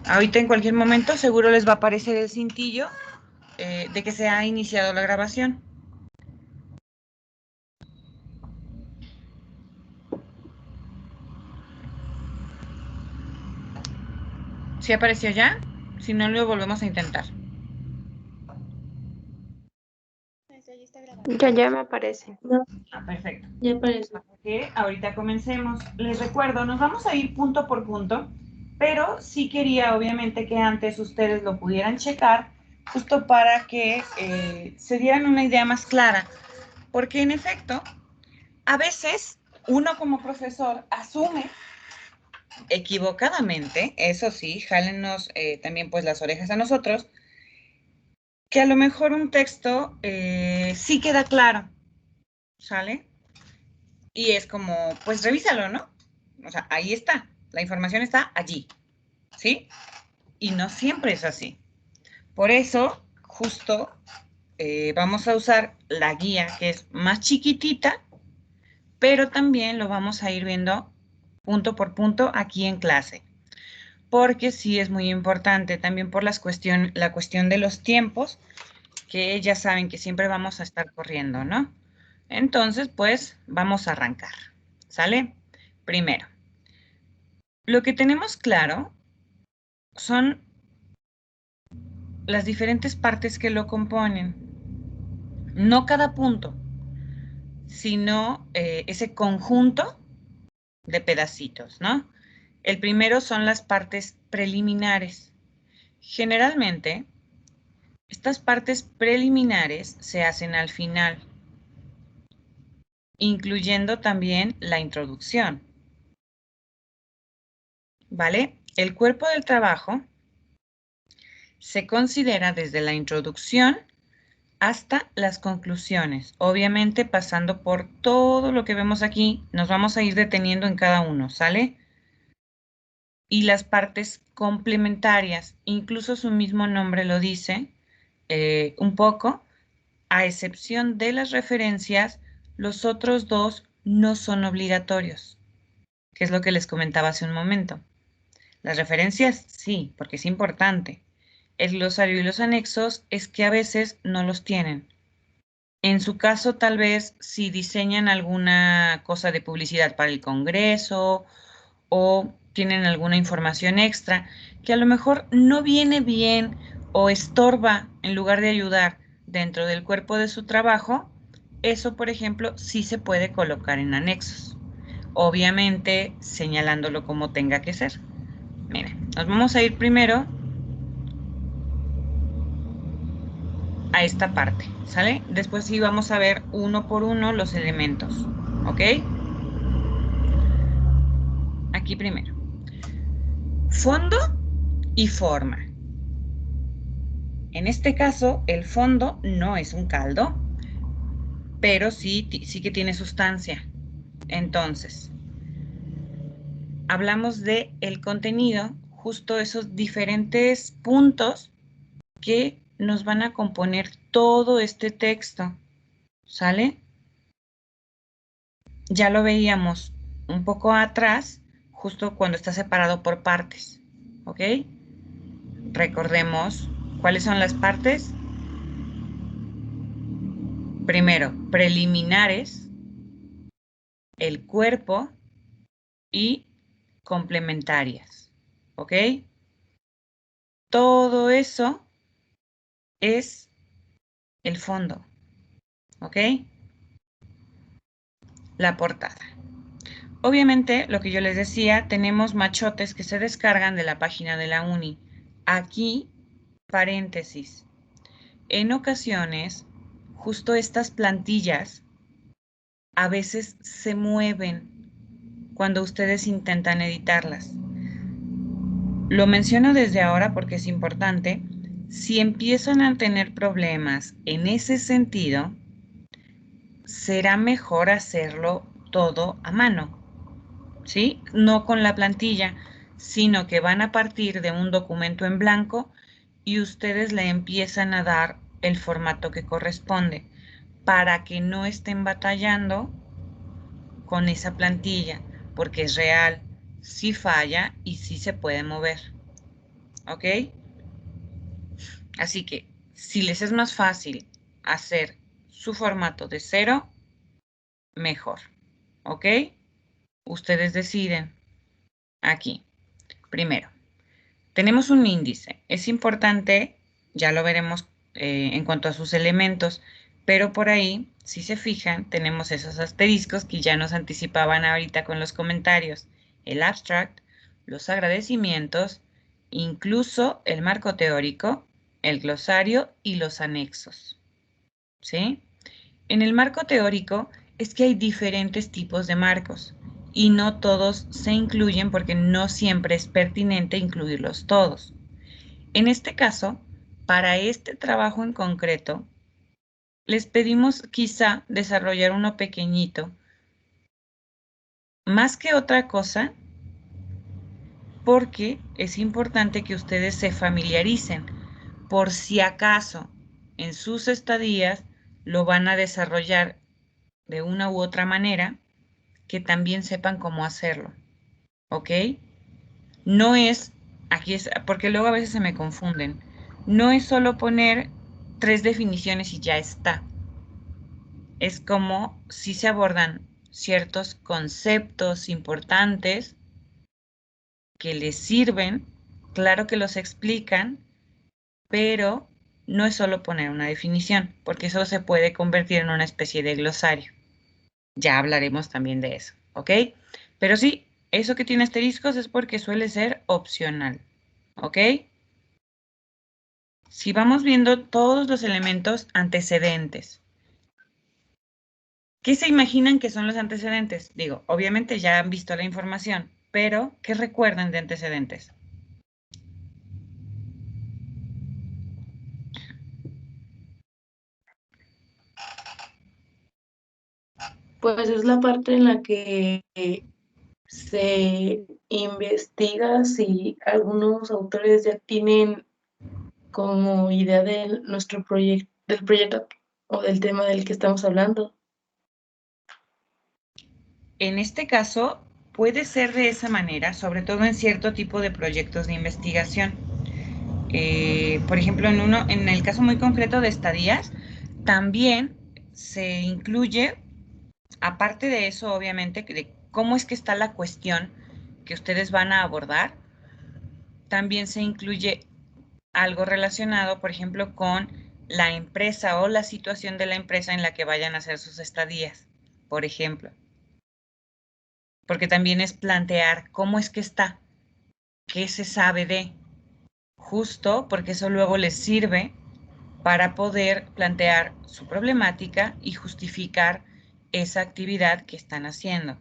Ahorita en cualquier momento seguro les va a aparecer el cintillo de que se ha iniciado la grabación. ¿Sí apareció ya? Si no, lo volvemos a intentar. Ya me aparece. Perfecto. Ya aparece. Que ahorita comencemos. Les recuerdo, nos vamos a ir punto por punto, pero sí quería obviamente que antes ustedes lo pudieran checar, justo para que se dieran una idea más clara, porque en efecto, a veces uno como profesor asume equivocadamente, eso sí, jálennos también pues las orejas a nosotros, que a lo mejor un texto sí queda claro, ¿sale? Y es como, pues revísalo, ¿no? O sea, ahí está, la información está allí, ¿sí? Y no siempre es así. Por eso, justo vamos a usar la guía que es más chiquitita, pero también lo vamos a ir viendo punto por punto aquí en clase. Porque sí es muy importante también por la cuestión de los tiempos, que ya saben que siempre vamos a estar corriendo, ¿no? Entonces, pues vamos a arrancar, ¿sale? Primero, lo que tenemos claro son las diferentes partes que lo componen. No cada punto, sino ese conjunto de pedacitos, ¿no? El primero son las partes preliminares. Generalmente, estas partes preliminares se hacen al final, incluyendo también la introducción. ¿Vale? El cuerpo del trabajo se considera desde la introducción hasta las conclusiones. Obviamente, pasando por todo lo que vemos aquí, nos vamos a ir deteniendo en cada uno, ¿sale? Y las partes complementarias, incluso su mismo nombre lo dice un poco, a excepción de las referencias, los otros dos no son obligatorios, que es lo que les comentaba hace un momento. Las referencias sí, porque es importante. El glosario y los anexos es que a veces no los tienen. En su caso, tal vez si diseñan alguna cosa de publicidad para el Congreso o tienen alguna información extra que a lo mejor no viene bien o estorba en lugar de ayudar dentro del cuerpo de su trabajo, eso, por ejemplo, sí se puede colocar en anexos. Obviamente, señalándolo como tenga que ser. Miren, nos vamos a ir primero a esta parte, ¿sale? Después sí vamos a ver uno por uno los elementos, ¿ok? Aquí primero. Fondo y forma. En este caso, el fondo no es un caldo, pero sí que tiene sustancia. Entonces, hablamos de el contenido, justo esos diferentes puntos que nos van a componer todo este texto, ¿sale? Ya lo veíamos un poco atrás, justo cuando está separado por partes, ¿ok? Recordemos cuáles son las partes. Primero, preliminares, el cuerpo y complementarias, ¿ok? Todo eso es el fondo, ¿ok? La portada. Obviamente, lo que yo les decía, tenemos machotes que se descargan de la página de la uni. Aquí, paréntesis. En ocasiones, justo estas plantillas a veces se mueven cuando ustedes intentan editarlas. Lo menciono desde ahora porque es importante. Si empiezan a tener problemas en ese sentido, será mejor hacerlo todo a mano, ¿sí? No con la plantilla, sino que van a partir de un documento en blanco y ustedes le empiezan a dar el formato que corresponde para que no estén batallando con esa plantilla, porque es real, sí falla y sí se puede mover. ¿ok? Así que, si les es más fácil hacer su formato de 0, mejor, ¿ok? Ustedes deciden aquí. Primero, tenemos un índice. Es importante, ya lo veremos en cuanto a sus elementos, pero por ahí, si se fijan, tenemos esos asteriscos que ya nos anticipaban ahorita con los comentarios. El abstract, los agradecimientos, incluso el marco teórico, el glosario y los anexos. ¿Sí? En el marco teórico es que hay diferentes tipos de marcos y no todos se incluyen porque no siempre es pertinente incluirlos todos. En este caso, para este trabajo en concreto, les pedimos quizá desarrollar uno pequeñito, más que otra cosa, porque es importante que ustedes se familiaricen por si acaso en sus estadías lo van a desarrollar de una u otra manera, que también sepan cómo hacerlo, ¿ok? No es, aquí es, porque luego a veces se me confunden, no es solo poner 3 definiciones y ya está. Es como si se abordan ciertos conceptos importantes que les sirven, claro que los explican, pero no es solo poner una definición, porque eso se puede convertir en una especie de glosario. Ya hablaremos también de eso, ¿ok? Pero sí, eso que tiene asteriscos es porque suele ser opcional, ¿ok? Si vamos viendo todos los elementos antecedentes, ¿qué se imaginan que son los antecedentes? Digo, obviamente ya han visto la información, pero ¿qué recuerdan de antecedentes? Pues es la parte en la que se investiga si algunos autores ya tienen como idea de nuestro proyecto, del proyecto o del tema del que estamos hablando. En este caso, puede ser de esa manera, sobre todo en cierto tipo de proyectos de investigación. Por ejemplo, en el caso muy concreto de estadías, también se incluye, aparte de eso, obviamente, de cómo es que está la cuestión que ustedes van a abordar, también se incluye algo relacionado, por ejemplo, con la empresa o la situación de la empresa en la que vayan a hacer sus estadías, por ejemplo. Porque también es plantear cómo es que está, qué se sabe de, justo porque eso luego les sirve para poder plantear su problemática y justificar esa actividad que están haciendo.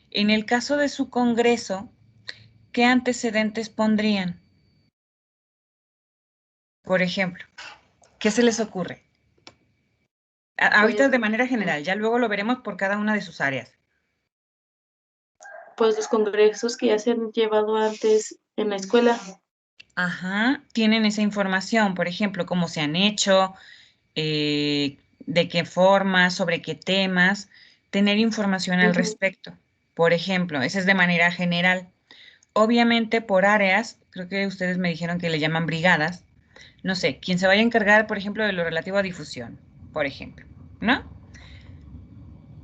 En el caso de su congreso, ¿qué antecedentes pondrían? Por ejemplo, ¿qué se les ocurre? Ahorita Pues, de manera general, ya luego lo veremos por cada una de sus áreas. pues los congresos que ya se han llevado antes en la escuela. Ajá, tienen esa información, por ejemplo, cómo se han hecho, de qué forma, sobre qué temas, tener información al respecto. Por ejemplo, esa es de manera general. Obviamente por áreas, creo que ustedes me dijeron que le llaman brigadas. No sé, quien se vaya a encargar, por ejemplo, de lo relativo a difusión, por ejemplo, ¿no?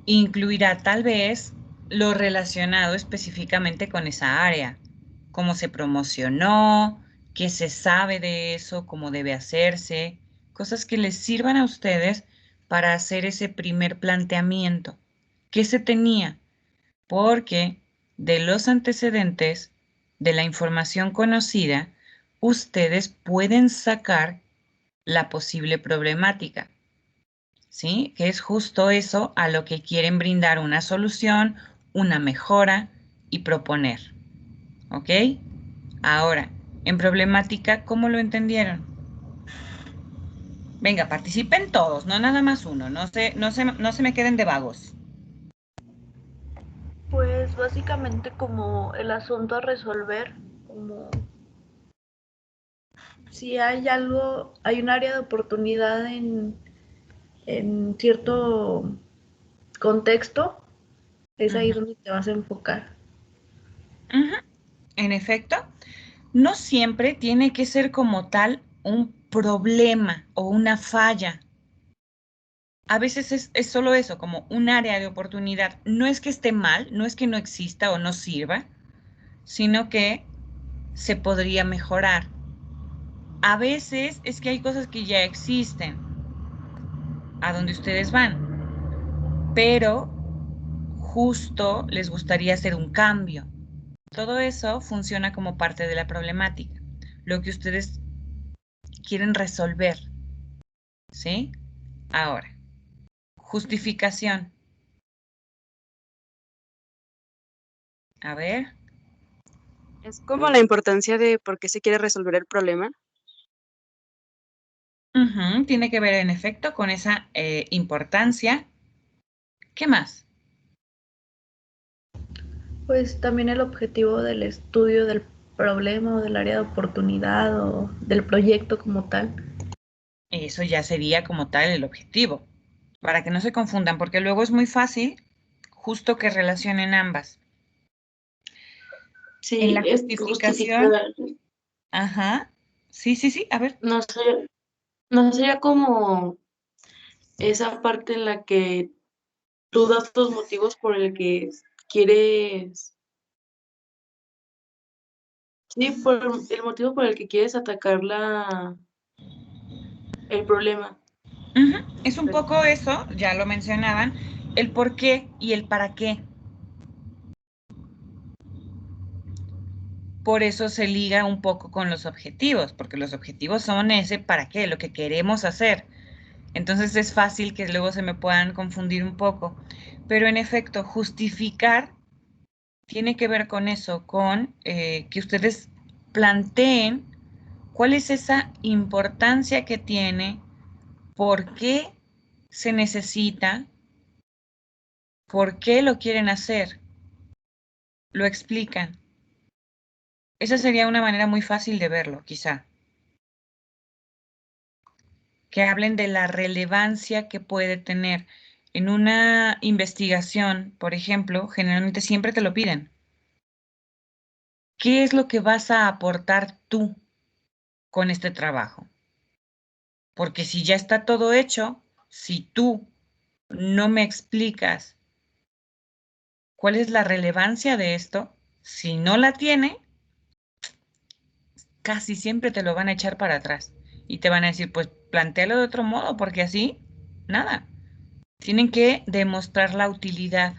Incluirá tal vez lo relacionado específicamente con esa área, cómo se promocionó, qué se sabe de eso, cómo debe hacerse, cosas que les sirvan a ustedes para hacer ese primer planteamiento. ¿Qué se tenía? Porque de los antecedentes, de la información conocida, ustedes pueden sacar la posible problemática. ¿Sí? Que es justo eso a lo que quieren brindar una solución, una mejora y proponer. ¿Ok? Ahora, en problemática, ¿cómo lo entendieron? Venga, participen todos, no nada más uno, no se me queden de vagos. Pues básicamente como el asunto a resolver, como si hay algo, hay un área de oportunidad en cierto contexto, es ahí Ujú. donde te vas a enfocar. Ujú. En efecto, no siempre tiene que ser como tal un problema o una falla. A veces es solo eso, como un área de oportunidad. No es que esté mal, no es que no exista o no sirva, sino que se podría mejorar. A veces es que hay cosas que ya existen a donde ustedes van, pero justo les gustaría hacer un cambio. Todo eso funciona como parte de la problemática, lo que ustedes quieren resolver, ¿sí? Ahora, justificación. A ver. Es como la importancia de por qué se quiere resolver el problema. Tiene que ver en efecto con esa importancia. ¿Qué más? Pues también el objetivo del estudio del problema o del área de oportunidad o del proyecto como tal. Eso ya sería como tal el objetivo, para que no se confundan, porque luego es muy fácil justo que relacionen ambas. En Sí, la es justificación, justificar. ajá, sí, a ver. No sería como esa parte en la que tú das tus motivos por el que quieres, sí, por el motivo por el que quieres atacar el problema. Es un poco eso, ya lo mencionaban, el por qué y el para qué. Por eso se liga un poco con los objetivos, porque los objetivos son ese para qué, lo que queremos hacer. Entonces es fácil que luego se me puedan confundir un poco. Pero en efecto, justificar tiene que ver con eso, con que ustedes planteen cuál es esa importancia que tiene, por qué se necesita, por qué lo quieren hacer, lo explican. Esa sería una manera muy fácil de verlo, quizá. Que hablen de la relevancia que puede tener. En una investigación, por ejemplo, generalmente siempre te lo piden. ¿Qué es lo que vas a aportar tú con este trabajo? Porque si ya está todo hecho, si tú no me explicas cuál es la relevancia de esto, si no la tiene, casi siempre te lo van a echar para atrás y te van a decir, pues plantéalo de otro modo, porque así, nada. Tienen que demostrar la utilidad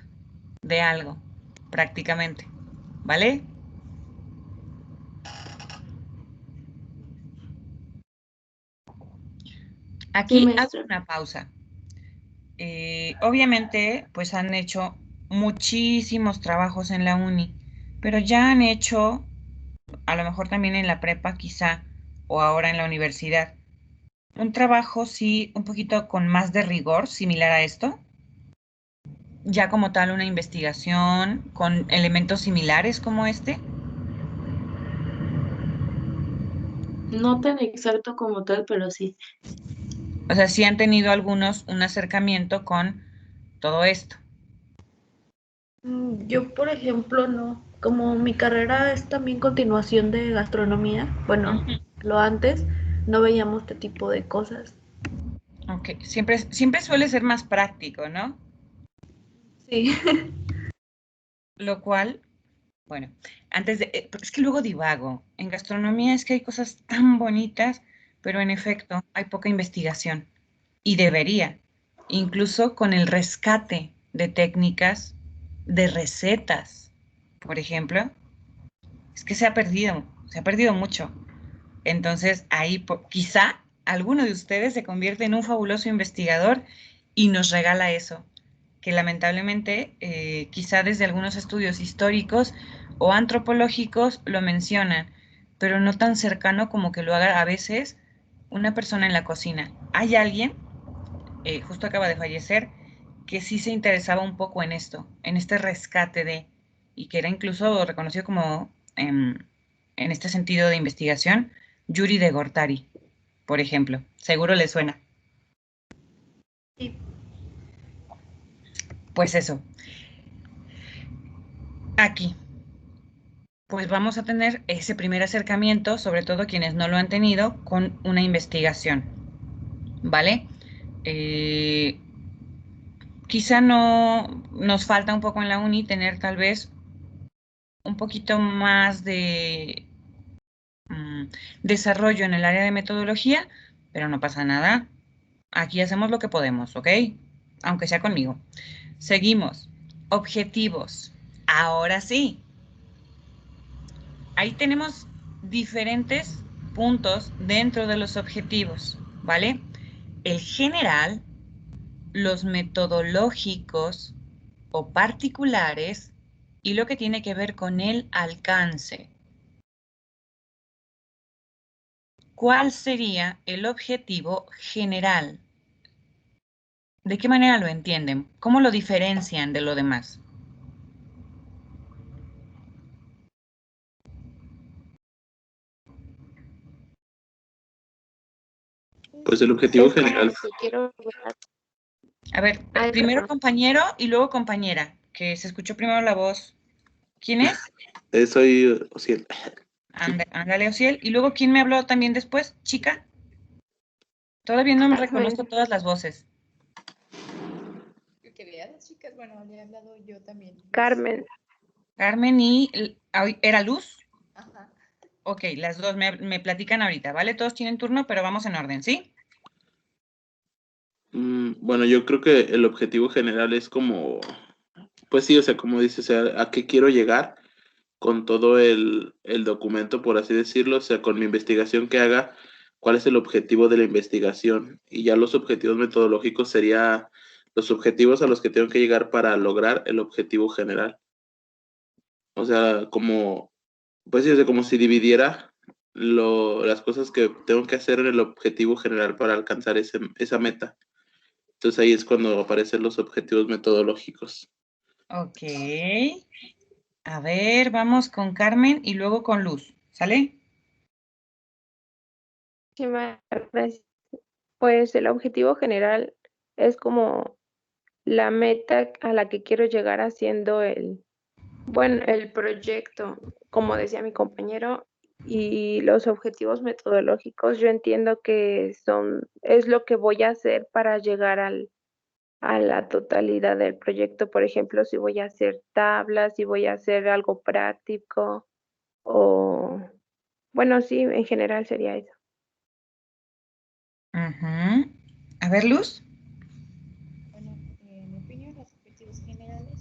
de algo, prácticamente, ¿vale? Sí, Aquí hago maestra. una pausa. Obviamente, pues han hecho muchísimos trabajos en la uni, pero ya han hecho, a lo mejor también en la prepa quizá, o ahora en la universidad, un trabajo sí un poquito con más de rigor, similar a esto, ya como tal una investigación con elementos similares como este. No tan exacto como tal, pero sí. O sea, sí han tenido algunos un acercamiento con todo esto. Yo, por ejemplo, no. Como mi carrera es también continuación de gastronomía, bueno, Ujú. lo antes, no veíamos este tipo de cosas. Ok, siempre suele ser más práctico, ¿no? Sí. Lo cual, bueno, antes de, es que luego divago. En gastronomía es que hay cosas tan bonitas, pero en efecto hay poca investigación. Y debería, incluso con el rescate de técnicas, de recetas, por ejemplo, es que se ha perdido mucho. Entonces, ahí quizá alguno de ustedes se convierte en un fabuloso investigador y nos regala eso, que lamentablemente quizá desde algunos estudios históricos o antropológicos lo mencionan, pero no tan cercano como que lo haga a veces una persona en la cocina. Hay alguien, justo acaba de fallecer, que sí se interesaba un poco en esto, en este rescate de, y que era incluso reconocido como, en este sentido de investigación, Yuri de Gortari, por ejemplo. Seguro le suena. Sí. Pues eso, aquí. pues vamos a tener ese primer acercamiento, sobre todo quienes no lo han tenido, con una investigación, ¿vale? Quizá no nos falta un poco en la uni tener tal vez un poquito más de desarrollo en el área de metodología, pero no pasa nada. Aquí hacemos lo que podemos, ¿ok? Aunque sea conmigo. Seguimos. Objetivos. Ahora sí. Ahí tenemos diferentes puntos dentro de los objetivos, ¿vale? El general, los metodológicos o particulares y lo que tiene que ver con el alcance. ¿Cuál sería el objetivo general? ¿De qué manera lo entienden? ¿Cómo lo diferencian de lo demás? Pues el objetivo Es como general. que quiero llegar. A ver, Ay, primero perdón. compañero y luego compañera, que se escuchó primero la voz. ¿Quién es? Soy Ociel. Ándale, Ociel. Y luego, ¿quién me habló también después? ¿Chica? Todavía no me Carmen. reconozco todas las voces. Que vean las chicas, bueno, le he hablado yo también. Carmen. Carmen y... ¿Era Luz? Ajá. Ok, las dos me platican ahorita, ¿vale? Todos tienen turno, pero vamos en orden, ¿sí? Bueno, yo creo que el objetivo general es como, pues sí, o sea, como dices, o sea, ¿a qué quiero llegar con todo el documento, por así decirlo? O sea, con mi investigación que haga, ¿cuál es el objetivo de la investigación? Y ya los objetivos metodológicos sería los objetivos a los que tengo que llegar para lograr el objetivo general. O sea, como, pues sí, o sea, como si dividiera las cosas que tengo que hacer en el objetivo general para alcanzar esa meta. Entonces ahí es cuando aparecen los objetivos metodológicos. Ok. A ver, vamos con Carmen y luego con Luz, ¿sale? Muchísimas gracias. Pues el objetivo general es como la meta a la que quiero llegar haciendo el proyecto, como decía mi compañero, y los objetivos metodológicos, yo entiendo que es lo que voy a hacer para llegar a la totalidad del proyecto. Por ejemplo, si voy a hacer tablas, si voy a hacer algo práctico, o bueno, sí, en general sería eso. Ujú. A ver, Luz. Bueno, en mi opinión, los objetivos generales.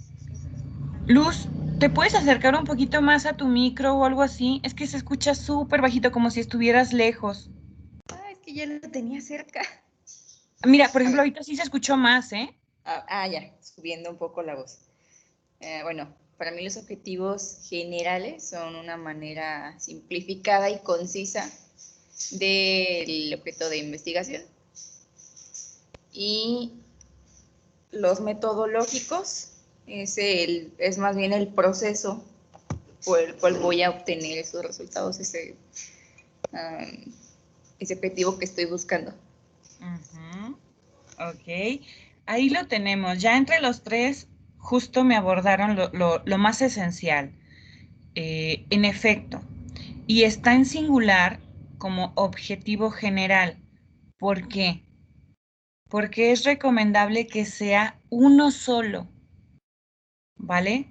Luz, ¿te puedes acercar un poquito más a tu micro o algo así? Es que se escucha súper bajito, como si estuvieras lejos. Ah, es que ya lo tenía cerca. Mira, por ejemplo, ahorita sí se escuchó más, ¿eh? Ya, subiendo un poco la voz. Bueno, para mí los objetivos generales son una manera simplificada y concisa del objeto de investigación. Y los metodológicos es más bien el proceso por el cual voy a obtener esos resultados, ese objetivo que estoy buscando. Ok, ahí lo tenemos. Ya entre los tres justo me abordaron lo más esencial. En efecto, y está en singular como objetivo general. ¿Por qué? Porque es recomendable que sea uno solo, ¿vale?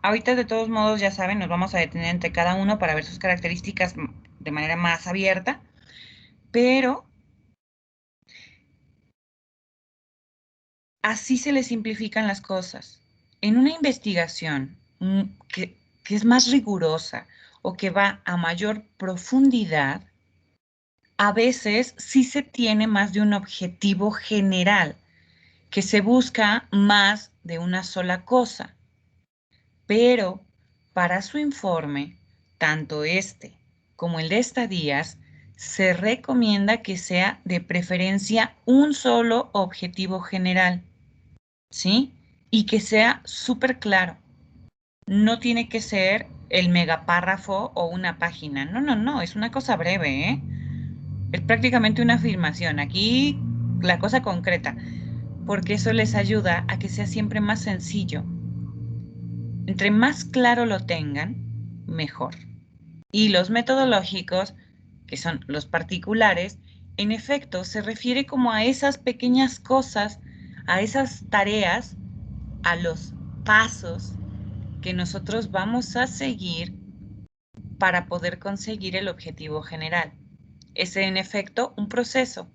Ahorita de todos modos, ya saben, nos vamos a detener entre cada uno para ver sus características de manera más abierta, pero así se le simplifican las cosas. En una investigación que es más rigurosa o que va a mayor profundidad, a veces sí se tiene más de un objetivo general, que se busca más de una sola cosa. Pero para su informe, tanto este como el de estadías, se recomienda que sea de preferencia un solo objetivo general, ¿sí? Y que sea súper claro. No tiene que ser el megapárrafo o una página. No, no, no, es una cosa breve, ¿eh? Es prácticamente una afirmación. Aquí la cosa concreta, porque eso les ayuda a que sea siempre más sencillo. Entre más claro lo tengan, mejor. Y los metodológicos, que son los particulares, en efecto, se refiere como a esas pequeñas cosas, a esas tareas, a los pasos que nosotros vamos a seguir para poder conseguir el objetivo general. Es en efecto un proceso,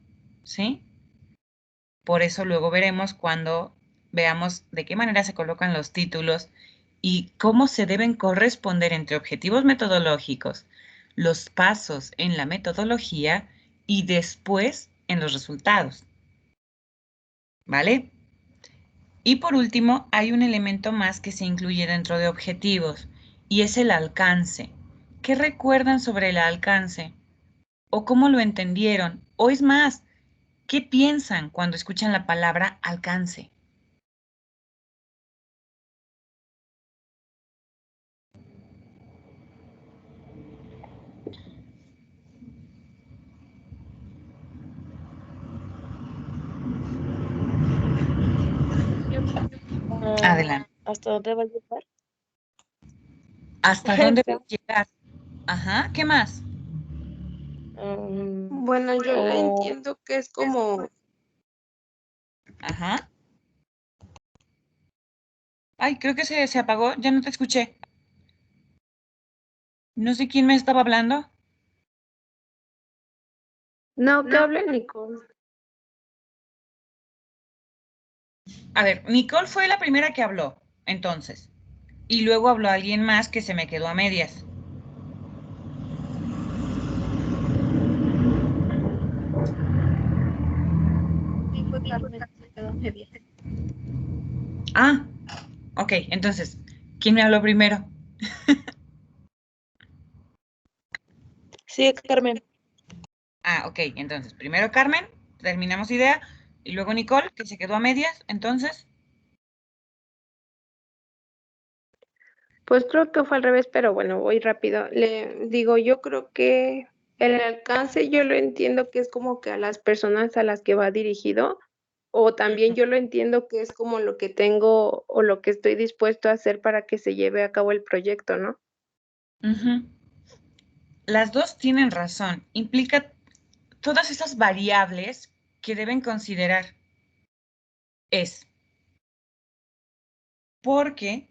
¿sí? Por eso luego veremos cuando veamos de qué manera se colocan los títulos y cómo se deben corresponder entre objetivos metodológicos, los pasos en la metodología y después en los resultados. ¿Vale? Y por último, hay un elemento más que se incluye dentro de objetivos y es el alcance. ¿Qué recuerdan sobre el alcance? ¿O cómo lo entendieron? O es más, ¿qué piensan cuando escuchan la palabra alcance? Adelante. ¿Hasta dónde va a llegar? ¿Hasta dónde puedo llegar? Ajá, ¿qué más? Bueno, yo la o- entiendo que es como, Ajá. Ay, creo que se apagó, ya no te escuché. No sé quién me estaba hablando. no, que hable Nicole. A ver, Nicole fue la primera que habló, entonces. Y luego habló alguien más que se me quedó a medias. Sí, fue Carmen, se quedó media. Ah, ok, entonces, ¿quién me habló primero? Sí, Carmen. Ah, ok, entonces, primero Carmen, terminamos idea, y luego Nicole, que se quedó a medias, entonces. Pues creo que fue al revés, pero bueno, voy rápido. Le digo, yo creo que el alcance yo lo entiendo que es como que a las personas a las que va dirigido, o también yo lo entiendo que es como lo que tengo o lo que estoy dispuesto a hacer para que se lleve a cabo el proyecto, ¿no? Ujú. Las dos tienen razón. Implica todas esas variables que deben considerar. Es porque,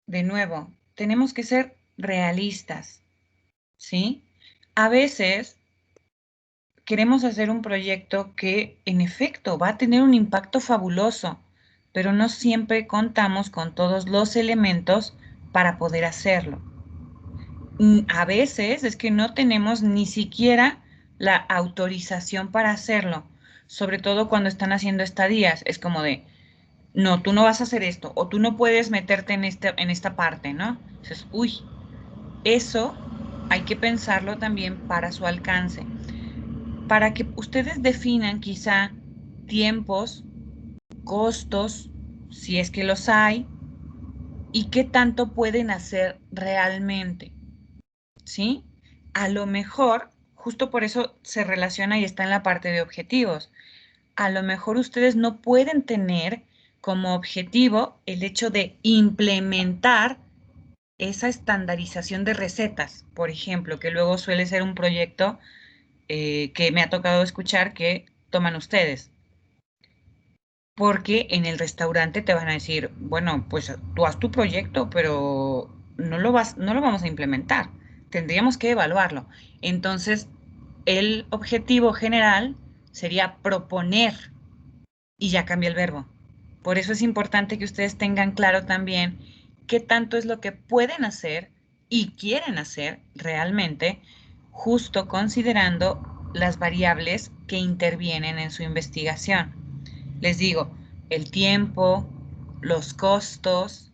de nuevo, tenemos que ser realistas, ¿sí? A veces queremos hacer un proyecto que, en efecto, va a tener un impacto fabuloso, pero no siempre contamos con todos los elementos para poder hacerlo. A veces es que no tenemos ni siquiera la autorización para hacerlo, sobre todo cuando están haciendo estadías. Es como de, no, tú no vas a hacer esto, o tú no puedes meterte en esta parte, ¿no? Entonces, uy, eso hay que pensarlo también para su alcance, para que ustedes definan quizá tiempos, costos, si es que los hay, y qué tanto pueden hacer realmente, ¿sí? A lo mejor, justo por eso se relaciona y está en la parte de objetivos, a lo mejor ustedes no pueden tener como objetivo el hecho de implementar esa estandarización de recetas, por ejemplo, que luego suele ser un proyecto que me ha tocado escuchar que toman ustedes. Porque en el restaurante te van a decir, bueno, pues tú haz tu proyecto, pero no lo vamos a implementar. Tendríamos que evaluarlo. Entonces, el objetivo general sería proponer y ya cambia el verbo. Por eso es importante que ustedes tengan claro también qué tanto es lo que pueden hacer y quieren hacer realmente, justo considerando las variables que intervienen en su investigación. Les digo, el tiempo, los costos,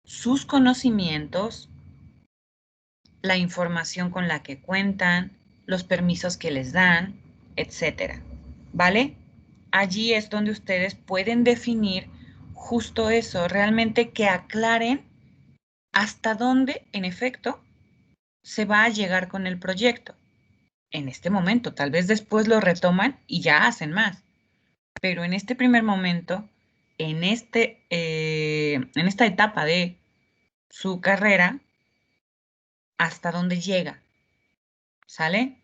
sus conocimientos, la información con la que cuentan, los permisos que les dan, etcétera. ¿Vale? Allí es donde ustedes pueden definir justo eso, realmente que aclaren hasta dónde, en efecto, se va a llegar con el proyecto. En este momento, tal vez después lo retoman y ya hacen más. Pero en este primer momento, en esta etapa de su carrera, hasta dónde llega. ¿Sale?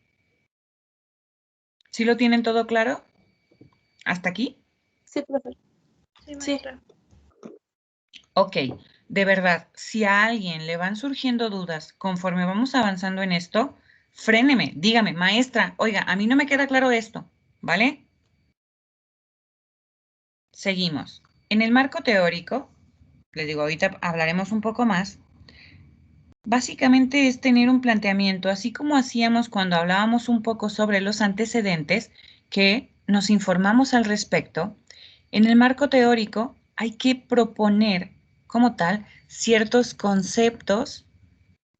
¿Sí lo tienen todo claro? ¿Hasta aquí? Sí, profe. Sí. maestra. Ok, de verdad, si a alguien le van surgiendo dudas conforme vamos avanzando en esto, fréneme, dígame, maestra, oiga, a mí no me queda claro esto, ¿vale? Seguimos. En el marco teórico, les digo, ahorita hablaremos un poco más, básicamente es tener un planteamiento, así como hacíamos cuando hablábamos un poco sobre los antecedentes, que nos informamos al respecto. En el marco teórico hay que proponer como tal ciertos conceptos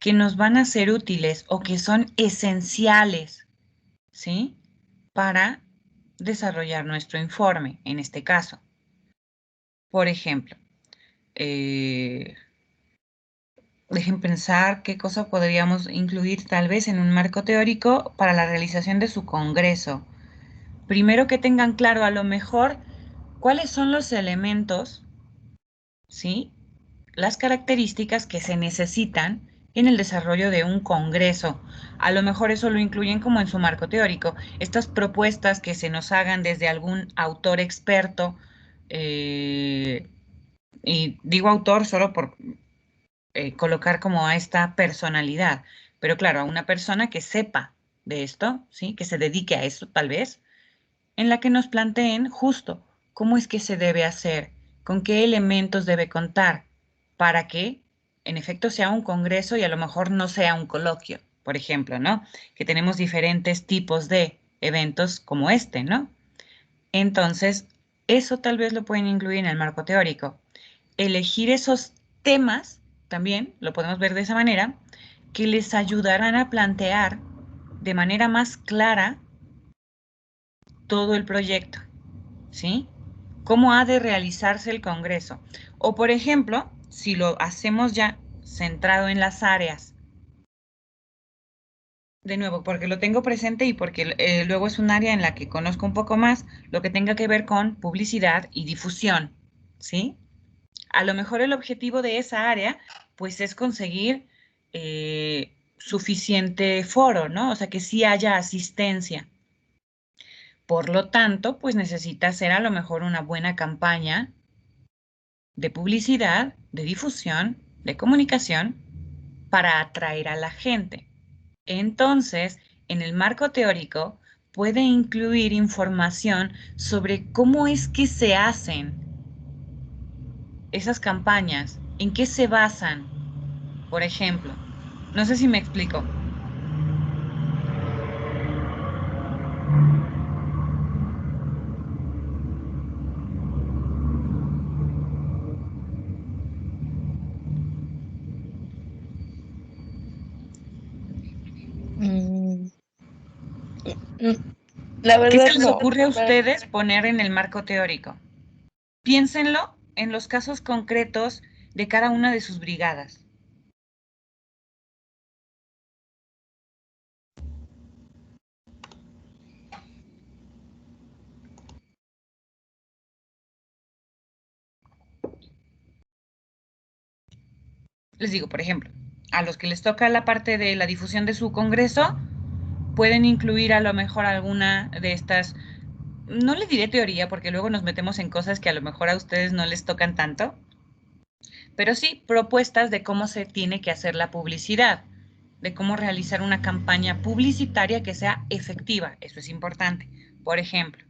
que nos van a ser útiles o que son esenciales, ¿sí? Para desarrollar nuestro informe, en este caso. Por ejemplo, dejen pensar qué cosa podríamos incluir tal vez en un marco teórico para la realización de su congreso. Primero que tengan claro a lo mejor cuáles son los elementos, ¿sí? Las características que se necesitan en el desarrollo de un congreso. A lo mejor eso lo incluyen como en su marco teórico. Estas propuestas que se nos hagan desde algún autor experto, y digo autor solo por colocar como a esta personalidad, pero claro, a una persona que sepa de esto, ¿sí? Que se dedique a esto tal vez, en la que nos planteen justo cómo es que se debe hacer, con qué elementos debe contar, para que en efecto sea un congreso y a lo mejor no sea un coloquio, por ejemplo, ¿no? Que tenemos diferentes tipos de eventos como este, ¿no? Entonces, eso tal vez lo pueden incluir en el marco teórico. Elegir esos temas, también lo podemos ver de esa manera, que les ayudarán a plantear de manera más clara todo el proyecto, ¿sí? ¿Cómo ha de realizarse el congreso? O, por ejemplo, si lo hacemos ya centrado en las áreas, de nuevo, porque lo tengo presente y porque luego es un área en la que conozco un poco más, lo que tenga que ver con publicidad y difusión, ¿sí? A lo mejor el objetivo de esa área, pues es conseguir suficiente foro, ¿no? O sea, que sí haya asistencia. Por lo tanto, pues necesita hacer a lo mejor una buena campaña de publicidad, de difusión, de comunicación para atraer a la gente. Entonces, en el marco teórico puede incluir información sobre cómo es que se hacen esas campañas, en qué se basan, por ejemplo. No sé si me explico. La ¿Qué verdad se les no. ocurre a ustedes poner en el marco teórico? Piénsenlo en los casos concretos de cada una de sus brigadas. Les digo, por ejemplo, a los que les toca la parte de la difusión de su congreso, pueden incluir a lo mejor alguna de estas, no les diré teoría porque luego nos metemos en cosas que a lo mejor a ustedes no les tocan tanto, pero sí propuestas de cómo se tiene que hacer la publicidad, de cómo realizar una campaña publicitaria que sea efectiva. Eso es importante. Por ejemplo,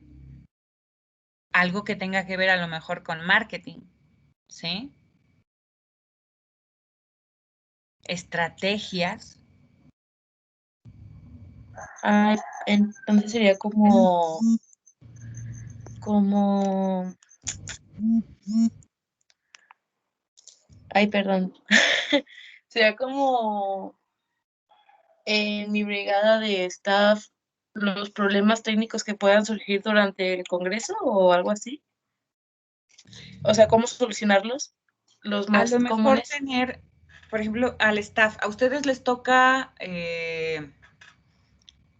algo que tenga que ver a lo mejor con marketing, ¿sí? Estrategias. Ay, entonces sería como, ay, perdón. Sería como en mi brigada de staff los problemas técnicos que puedan surgir durante el congreso o algo así. O sea, ¿cómo solucionarlos? Los A más lo mejor comunes. tener, por ejemplo, al staff, a ustedes les toca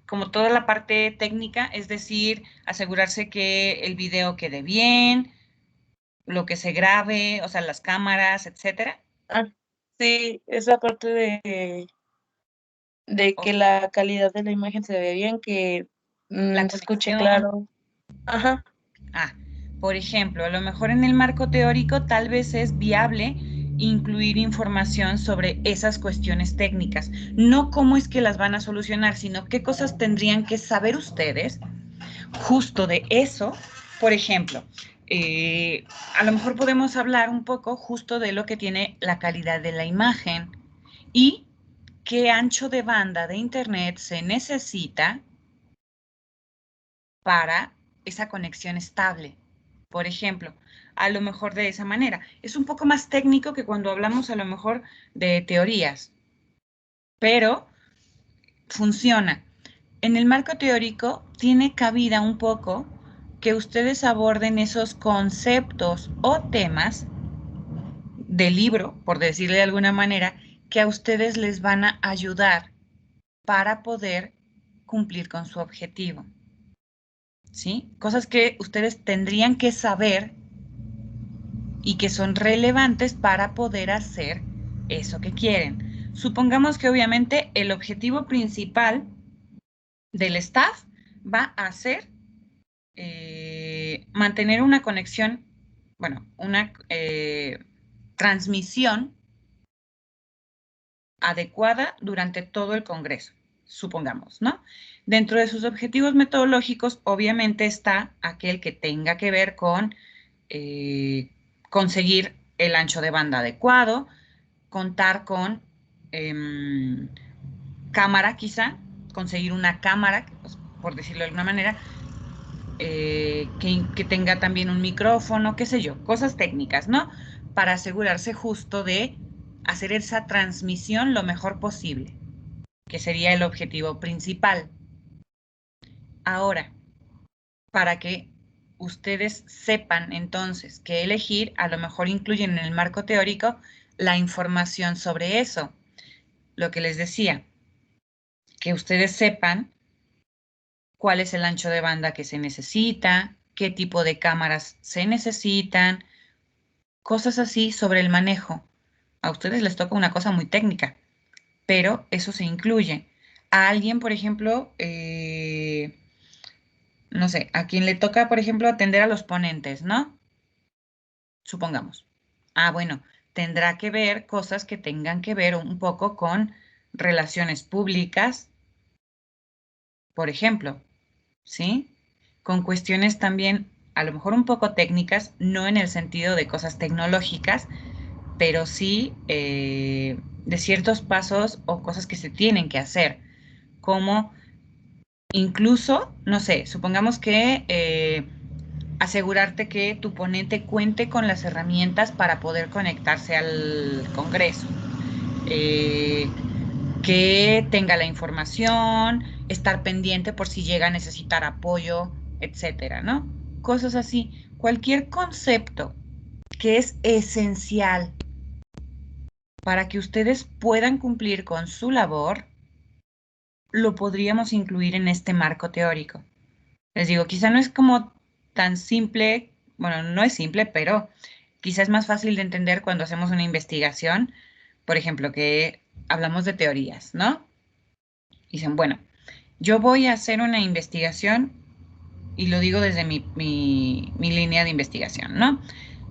como toda la parte técnica, es decir, asegurarse que el video quede bien, lo que se grabe, o sea, las cámaras, etcétera. Ah, sí, esa parte de De que la calidad de la imagen se ve bien, que La se escuche conexión. claro. Ajá. Por ejemplo, a lo mejor en el marco teórico tal vez es viable incluir información sobre esas cuestiones técnicas, no cómo es que las van a solucionar, sino qué cosas tendrían que saber ustedes justo de eso. Por ejemplo, a lo mejor podemos hablar un poco justo de lo que tiene la calidad de la imagen y qué ancho de banda de internet se necesita para esa conexión estable. Por ejemplo, a lo mejor de esa manera. Es un poco más técnico que cuando hablamos a lo mejor de teorías, pero funciona. En el marco teórico tiene cabida un poco que ustedes aborden esos conceptos o temas del libro, por decirle de alguna manera, que a ustedes les van a ayudar para poder cumplir con su objetivo. ¿Sí? Cosas que ustedes tendrían que saber y que son relevantes para poder hacer eso que quieren. Supongamos que obviamente el objetivo principal del staff va a ser mantener una conexión, bueno, una transmisión adecuada durante todo el Congreso, supongamos, ¿no? Dentro de sus objetivos metodológicos, obviamente está aquel que tenga que ver con conseguir el ancho de banda adecuado, contar con cámara quizá, conseguir una cámara, pues, por decirlo de alguna manera, que tenga también un micrófono, qué sé yo, cosas técnicas, ¿no? Para asegurarse justo de hacer esa transmisión lo mejor posible, que sería el objetivo principal. Ahora, para que ustedes sepan entonces qué elegir, a lo mejor incluyen en el marco teórico la información sobre eso. Lo que les decía, que ustedes sepan cuál es el ancho de banda que se necesita, qué tipo de cámaras se necesitan, cosas así sobre el manejo. A ustedes les toca una cosa muy técnica, pero eso se incluye. A alguien, por ejemplo, no sé, a quien le toca, por ejemplo, atender a los ponentes, ¿no? Supongamos. Bueno, tendrá que ver cosas que tengan que ver un poco con relaciones públicas, por ejemplo, ¿sí? Con cuestiones también a lo mejor un poco técnicas, no en el sentido de cosas tecnológicas, pero sí de ciertos pasos o cosas que se tienen que hacer, como incluso, no sé, supongamos que asegurarte que tu ponente cuente con las herramientas para poder conectarse al Congreso. Que tenga la información, estar pendiente por si llega a necesitar apoyo, etcétera, ¿no? Cosas así. Cualquier concepto que es esencial para que ustedes puedan cumplir con su labor, lo podríamos incluir en este marco teórico. Les digo, quizá no es como tan simple, bueno, no es simple, pero quizá es más fácil de entender cuando hacemos una investigación, por ejemplo, que hablamos de teorías, ¿no? Dicen, bueno, yo voy a hacer una investigación y lo digo desde mi línea de investigación, ¿no?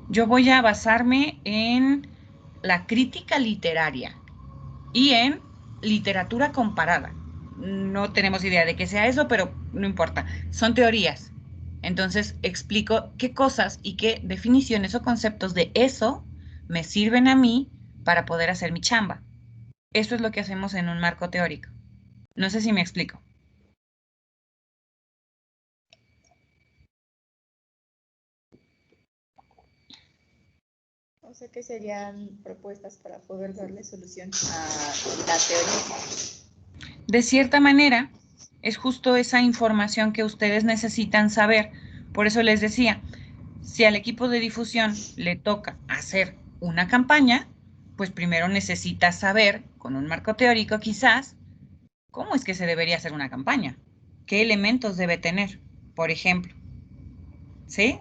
Yo voy a basarme en la crítica literaria y en literatura comparada. No tenemos idea de qué sea eso, pero no importa. Son teorías. Entonces explico qué cosas y qué definiciones o conceptos de eso me sirven a mí para poder hacer mi chamba. Eso es lo que hacemos en un marco teórico. No sé si me explico. O sea que serían propuestas para poder darle solución a la teoría. De cierta manera, es justo esa información que ustedes necesitan saber. Por eso les decía, si al equipo de difusión le toca hacer una campaña, pues primero necesita saber, con un marco teórico quizás, cómo es que se debería hacer una campaña, qué elementos debe tener, por ejemplo. ¿Sí?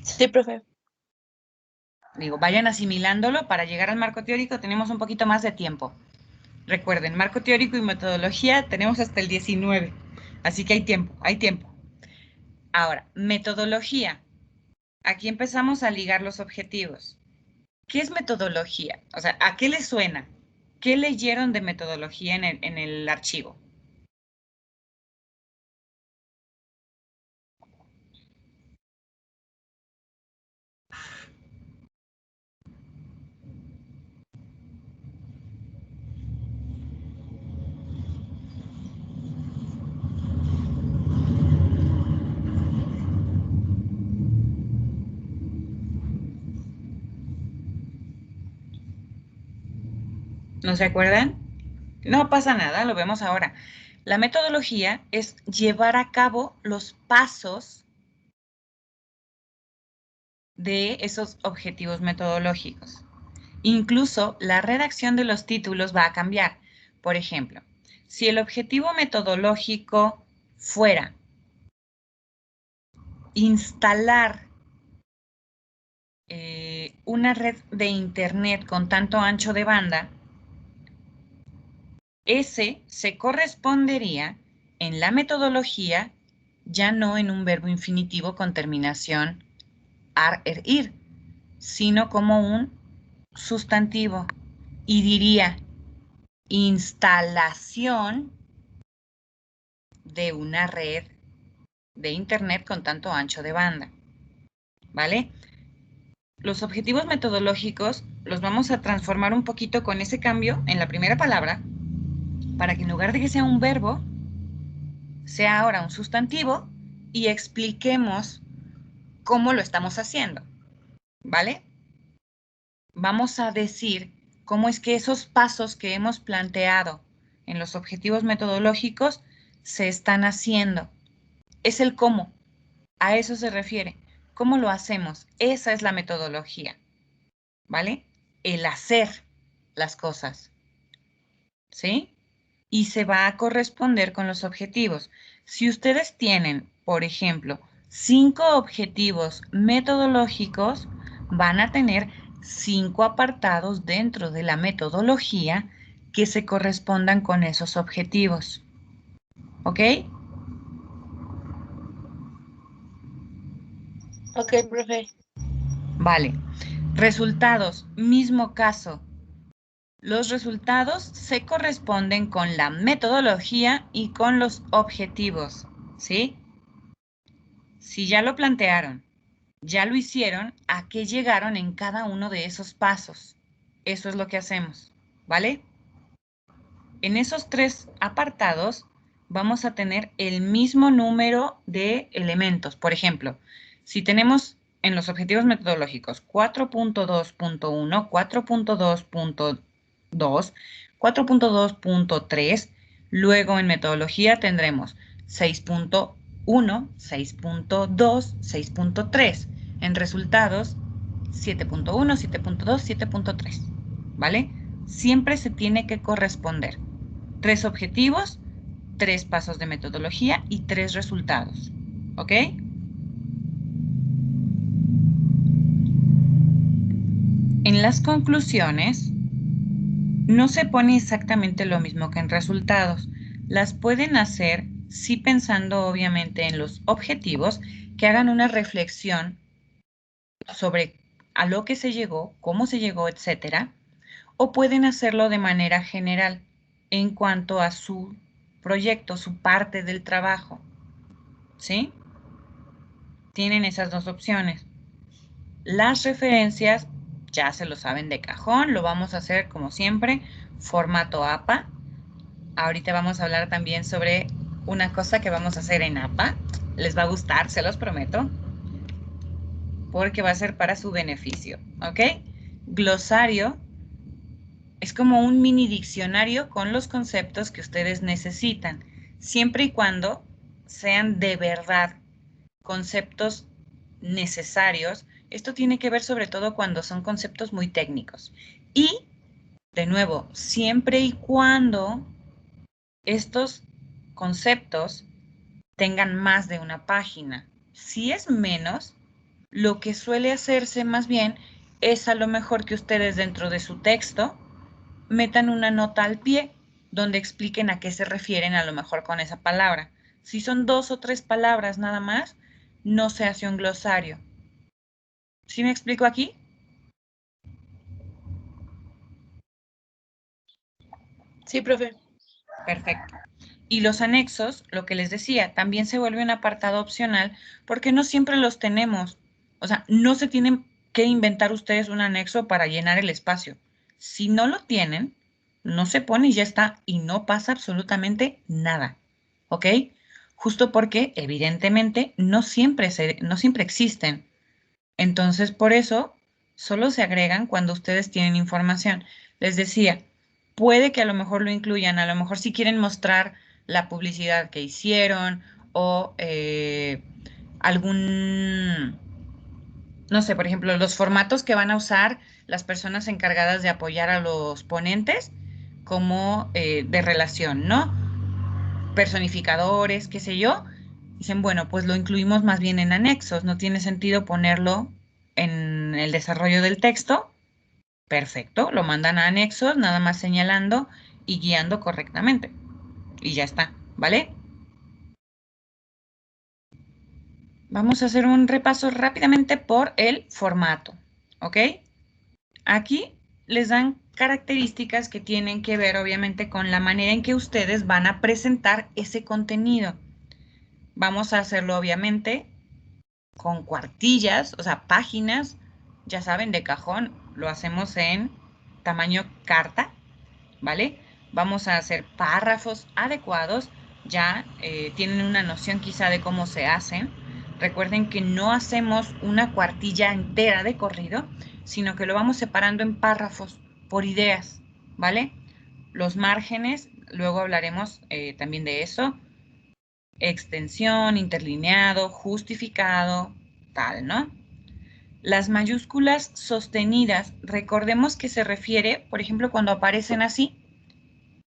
Sí, profe. Digo, vayan asimilándolo para llegar al marco teórico, tenemos un poquito más de tiempo. Recuerden, marco teórico y metodología tenemos hasta el 19, así que hay tiempo, hay tiempo. Ahora, metodología. Aquí empezamos a ligar los objetivos. ¿Qué es metodología? O sea, ¿a qué les suena? ¿Qué leyeron de metodología en el archivo? ¿No se acuerdan? No pasa nada, lo vemos ahora. La metodología es llevar a cabo los pasos de esos objetivos metodológicos. Incluso la redacción de los títulos va a cambiar. Por ejemplo, si el objetivo metodológico fuera instalar una red de internet con tanto ancho de banda, ese se correspondería en la metodología ya no en un verbo infinitivo con terminación ar, er, ir, sino como un sustantivo y diría instalación de una red de internet con tanto ancho de banda, ¿vale? Los objetivos metodológicos los vamos a transformar un poquito con ese cambio en la primera palabra para que en lugar de que sea un verbo, sea ahora un sustantivo y expliquemos cómo lo estamos haciendo, ¿vale? Vamos a decir cómo es que esos pasos que hemos planteado en los objetivos metodológicos se están haciendo. Es el cómo, a eso se refiere. ¿Cómo lo hacemos? Esa es la metodología, ¿vale? El hacer las cosas, ¿sí? Y se va a corresponder con los objetivos. Si ustedes tienen, por ejemplo, 5 objetivos metodológicos, van a tener 5 apartados dentro de la metodología que se correspondan con esos objetivos. ¿Ok? Ok, profe. Vale. Resultados, mismo caso. Los resultados se corresponden con la metodología y con los objetivos, ¿sí? Si ya lo plantearon, ya lo hicieron, ¿a qué llegaron en cada uno de esos pasos? Eso es lo que hacemos, ¿vale? En esos 3 apartados vamos a tener el mismo número de elementos. Por ejemplo, si tenemos en los objetivos metodológicos 4.2.1, 4.2.2, 4.2.3, luego en metodología tendremos 6.1, 6.2, 6.3. En resultados, 7.1, 7.2, 7.3, ¿vale? Siempre se tiene que corresponder 3 objetivos, 3 pasos de metodología y 3 resultados, ¿ok? En las conclusiones, no se pone exactamente lo mismo que en resultados. Las pueden hacer, sí pensando obviamente en los objetivos, que hagan una reflexión sobre a lo que se llegó, cómo se llegó, etcétera, o pueden hacerlo de manera general en cuanto a su proyecto, su parte del trabajo, ¿sí? Tienen esas 2 opciones. Las referencias ya se lo saben de cajón, lo vamos a hacer como siempre, formato APA. Ahorita vamos a hablar también sobre una cosa que vamos a hacer en APA. Les va a gustar, se los prometo, porque va a ser para su beneficio, ¿ok? Glosario es como un mini diccionario con los conceptos que ustedes necesitan, siempre y cuando sean de verdad conceptos necesarios. Esto tiene que ver sobre todo cuando son conceptos muy técnicos. Y, de nuevo, siempre y cuando estos conceptos tengan más de una página. Si es menos, lo que suele hacerse más bien es a lo mejor que ustedes dentro de su texto metan una nota al pie donde expliquen a qué se refieren a lo mejor con esa palabra. Si son 2 o 3 palabras nada más, no se hace un glosario. ¿Sí me explico aquí? Sí, profe. Perfecto. Y los anexos, lo que les decía, también se vuelve un apartado opcional porque no siempre los tenemos. O sea, no se tienen que inventar ustedes un anexo para llenar el espacio. Si no lo tienen, no se pone y ya está, y no pasa absolutamente nada. ¿Ok? Justo porque, evidentemente, no siempre existen. Entonces, por eso, solo se agregan cuando ustedes tienen información. Les decía, puede que a lo mejor lo incluyan, a lo mejor si quieren mostrar la publicidad que hicieron o algún, no sé, por ejemplo, los formatos que van a usar las personas encargadas de apoyar a los ponentes como de relación, ¿no? Personificadores, qué sé yo. Dicen, bueno, pues lo incluimos más bien en anexos, no tiene sentido ponerlo en el desarrollo del texto. Perfecto, lo mandan a anexos, nada más señalando y guiando correctamente. Y ya está, ¿vale? Vamos a hacer un repaso rápidamente por el formato, ¿ok? Aquí les dan características que tienen que ver, obviamente, con la manera en que ustedes van a presentar ese contenido. Vamos a hacerlo, obviamente, con cuartillas, o sea, páginas, ya saben, de cajón. Lo hacemos en tamaño carta, ¿vale? Vamos a hacer párrafos adecuados, ya tienen una noción quizá de cómo se hacen. Recuerden que no hacemos una cuartilla entera de corrido, sino que lo vamos separando en párrafos por ideas, ¿vale? Los márgenes, luego hablaremos también de eso. Extensión, interlineado, justificado, tal, ¿no? Las mayúsculas sostenidas, recordemos que se refiere, por ejemplo, cuando aparecen así,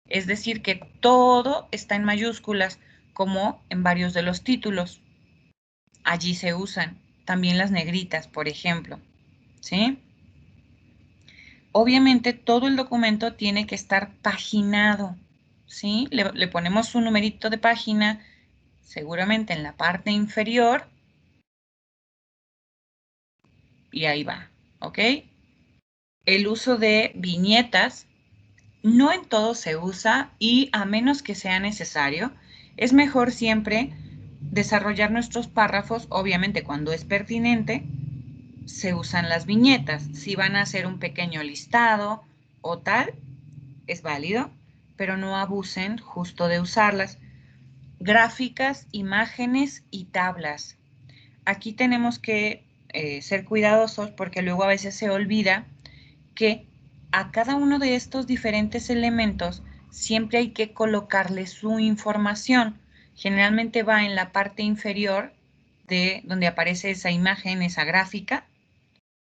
es decir, que todo está en mayúsculas, como en varios de los títulos. Allí se usan también las negritas, por ejemplo, ¿sí? Obviamente todo el documento tiene que estar paginado, ¿sí? Le ponemos un numerito de página, seguramente en la parte inferior, y ahí va, ¿ok? El uso de viñetas, no en todo se usa y a menos que sea necesario, es mejor siempre desarrollar nuestros párrafos, obviamente cuando es pertinente, se usan las viñetas. Si van a hacer un pequeño listado o tal, es válido, pero no abusen justo de usarlas. Gráficas, imágenes y tablas. Aquí tenemos que ser cuidadosos porque luego a veces se olvida que a cada uno de estos diferentes elementos siempre hay que colocarle su información. Generalmente va en la parte inferior de donde aparece esa imagen, esa gráfica,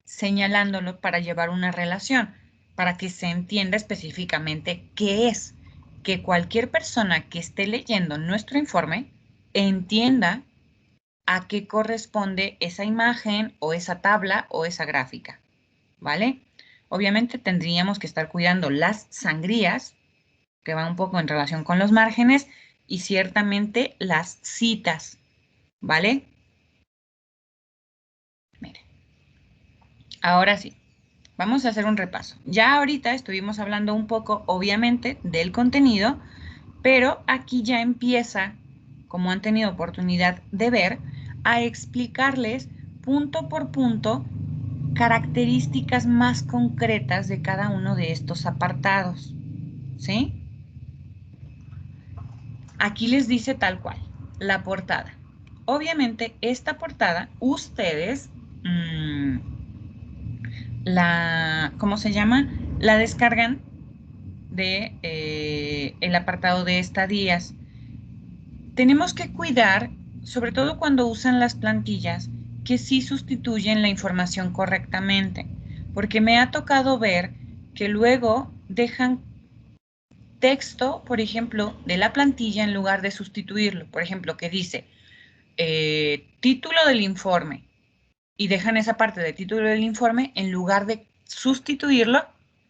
señalándolo para llevar una relación, para que se entienda específicamente qué es, que cualquier persona que esté leyendo nuestro informe entienda a qué corresponde esa imagen o esa tabla o esa gráfica, ¿vale? Obviamente tendríamos que estar cuidando las sangrías, que van un poco en relación con los márgenes, y ciertamente las citas, ¿vale? Miren, ahora sí, vamos a hacer un repaso. Ya ahorita estuvimos hablando un poco, obviamente, del contenido, pero aquí ya empieza, como han tenido oportunidad de ver, a explicarles punto por punto características más concretas de cada uno de estos apartados, ¿sí? Aquí les dice tal cual, la portada. Obviamente, esta portada, ustedes, ¿cómo se llama? La descargan de el apartado de estadías. Tenemos que cuidar, sobre todo cuando usan las plantillas, que sí sustituyen la información correctamente, porque me ha tocado ver que luego dejan texto, por ejemplo, de la plantilla en lugar de sustituirlo. Por ejemplo, que dice, título del informe, y dejan esa parte del título del informe en lugar de sustituirlo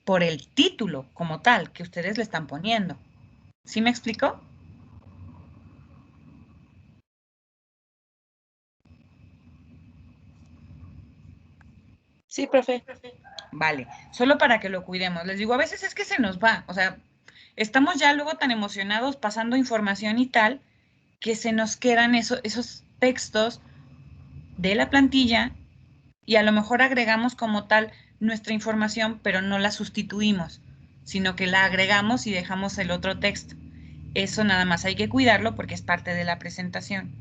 por el título como tal que ustedes le están poniendo. ¿Sí me explico? Sí, profe. Vale, solo para que lo cuidemos. Les digo, a veces es que se nos va, o sea, estamos ya luego tan emocionados pasando información y tal, que se nos quedan esos textos de la plantilla y a lo mejor agregamos como tal nuestra información, pero no la sustituimos, sino que la agregamos y dejamos el otro texto. Eso nada más hay que cuidarlo porque es parte de la presentación,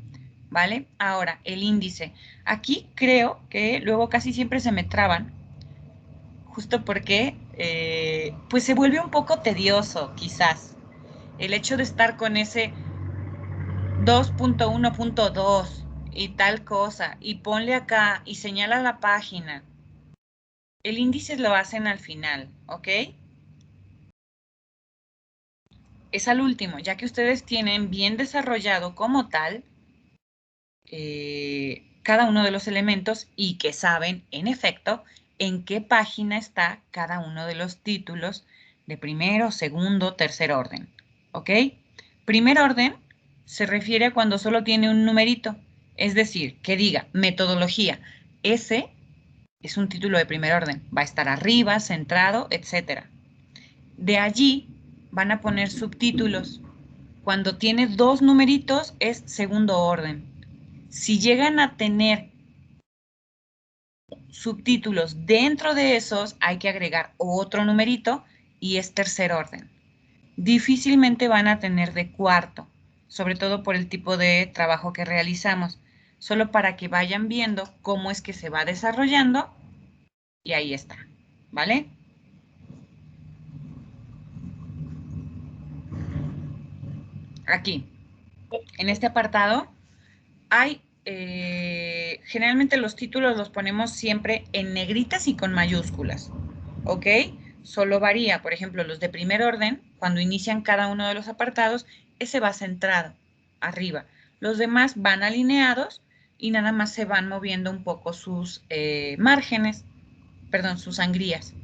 ¿vale? Ahora, el índice. Aquí creo que luego casi siempre se me traban, justo porque pues se vuelve un poco tedioso, quizás, el hecho de estar con ese 2.1.2 y tal cosa, y ponle acá y señala la página. El índice lo hacen al final, ¿ok? Es al último, ya que ustedes tienen bien desarrollado como tal cada uno de los elementos y que saben, en efecto, en qué página está cada uno de los títulos de primero, segundo, tercer orden, ¿ok? Primer orden se refiere a cuando solo tiene un numerito, es decir, que diga metodología. Ese es un título de primer orden, va a estar arriba, centrado, etc. De allí van a poner subtítulos. Cuando tiene dos numeritos es segundo orden. Si llegan a tener subtítulos dentro de esos, hay que agregar otro numerito y es tercer orden. Difícilmente van a tener de cuarto, sobre todo por el tipo de trabajo que realizamos, solo para que vayan viendo cómo es que se va desarrollando y ahí está, ¿vale? Aquí, en este apartado, hay, generalmente los títulos los ponemos siempre en negritas y con mayúsculas, ¿ok? Solo varía, por ejemplo, los de primer orden, cuando inician cada uno de los apartados, ese va centrado, arriba. Los demás van alineados y nada más se van moviendo un poco sus márgenes, perdón, sus sangrías.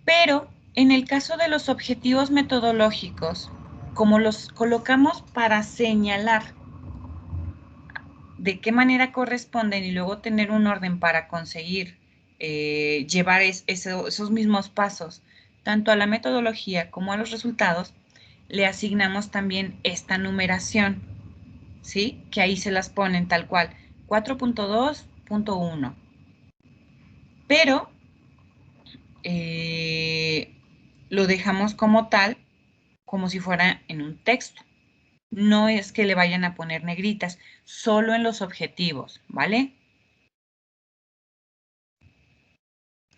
Pero en el caso de los objetivos metodológicos, como los colocamos para señalar de qué manera corresponden y luego tener un orden para conseguir llevar esos mismos pasos, tanto a la metodología como a los resultados, le asignamos también esta numeración, ¿sí? Que ahí se las ponen tal cual, 4.2.1. Pero lo dejamos como tal, como si fuera en un texto. No es que le vayan a poner negritas, solo en los objetivos, ¿vale?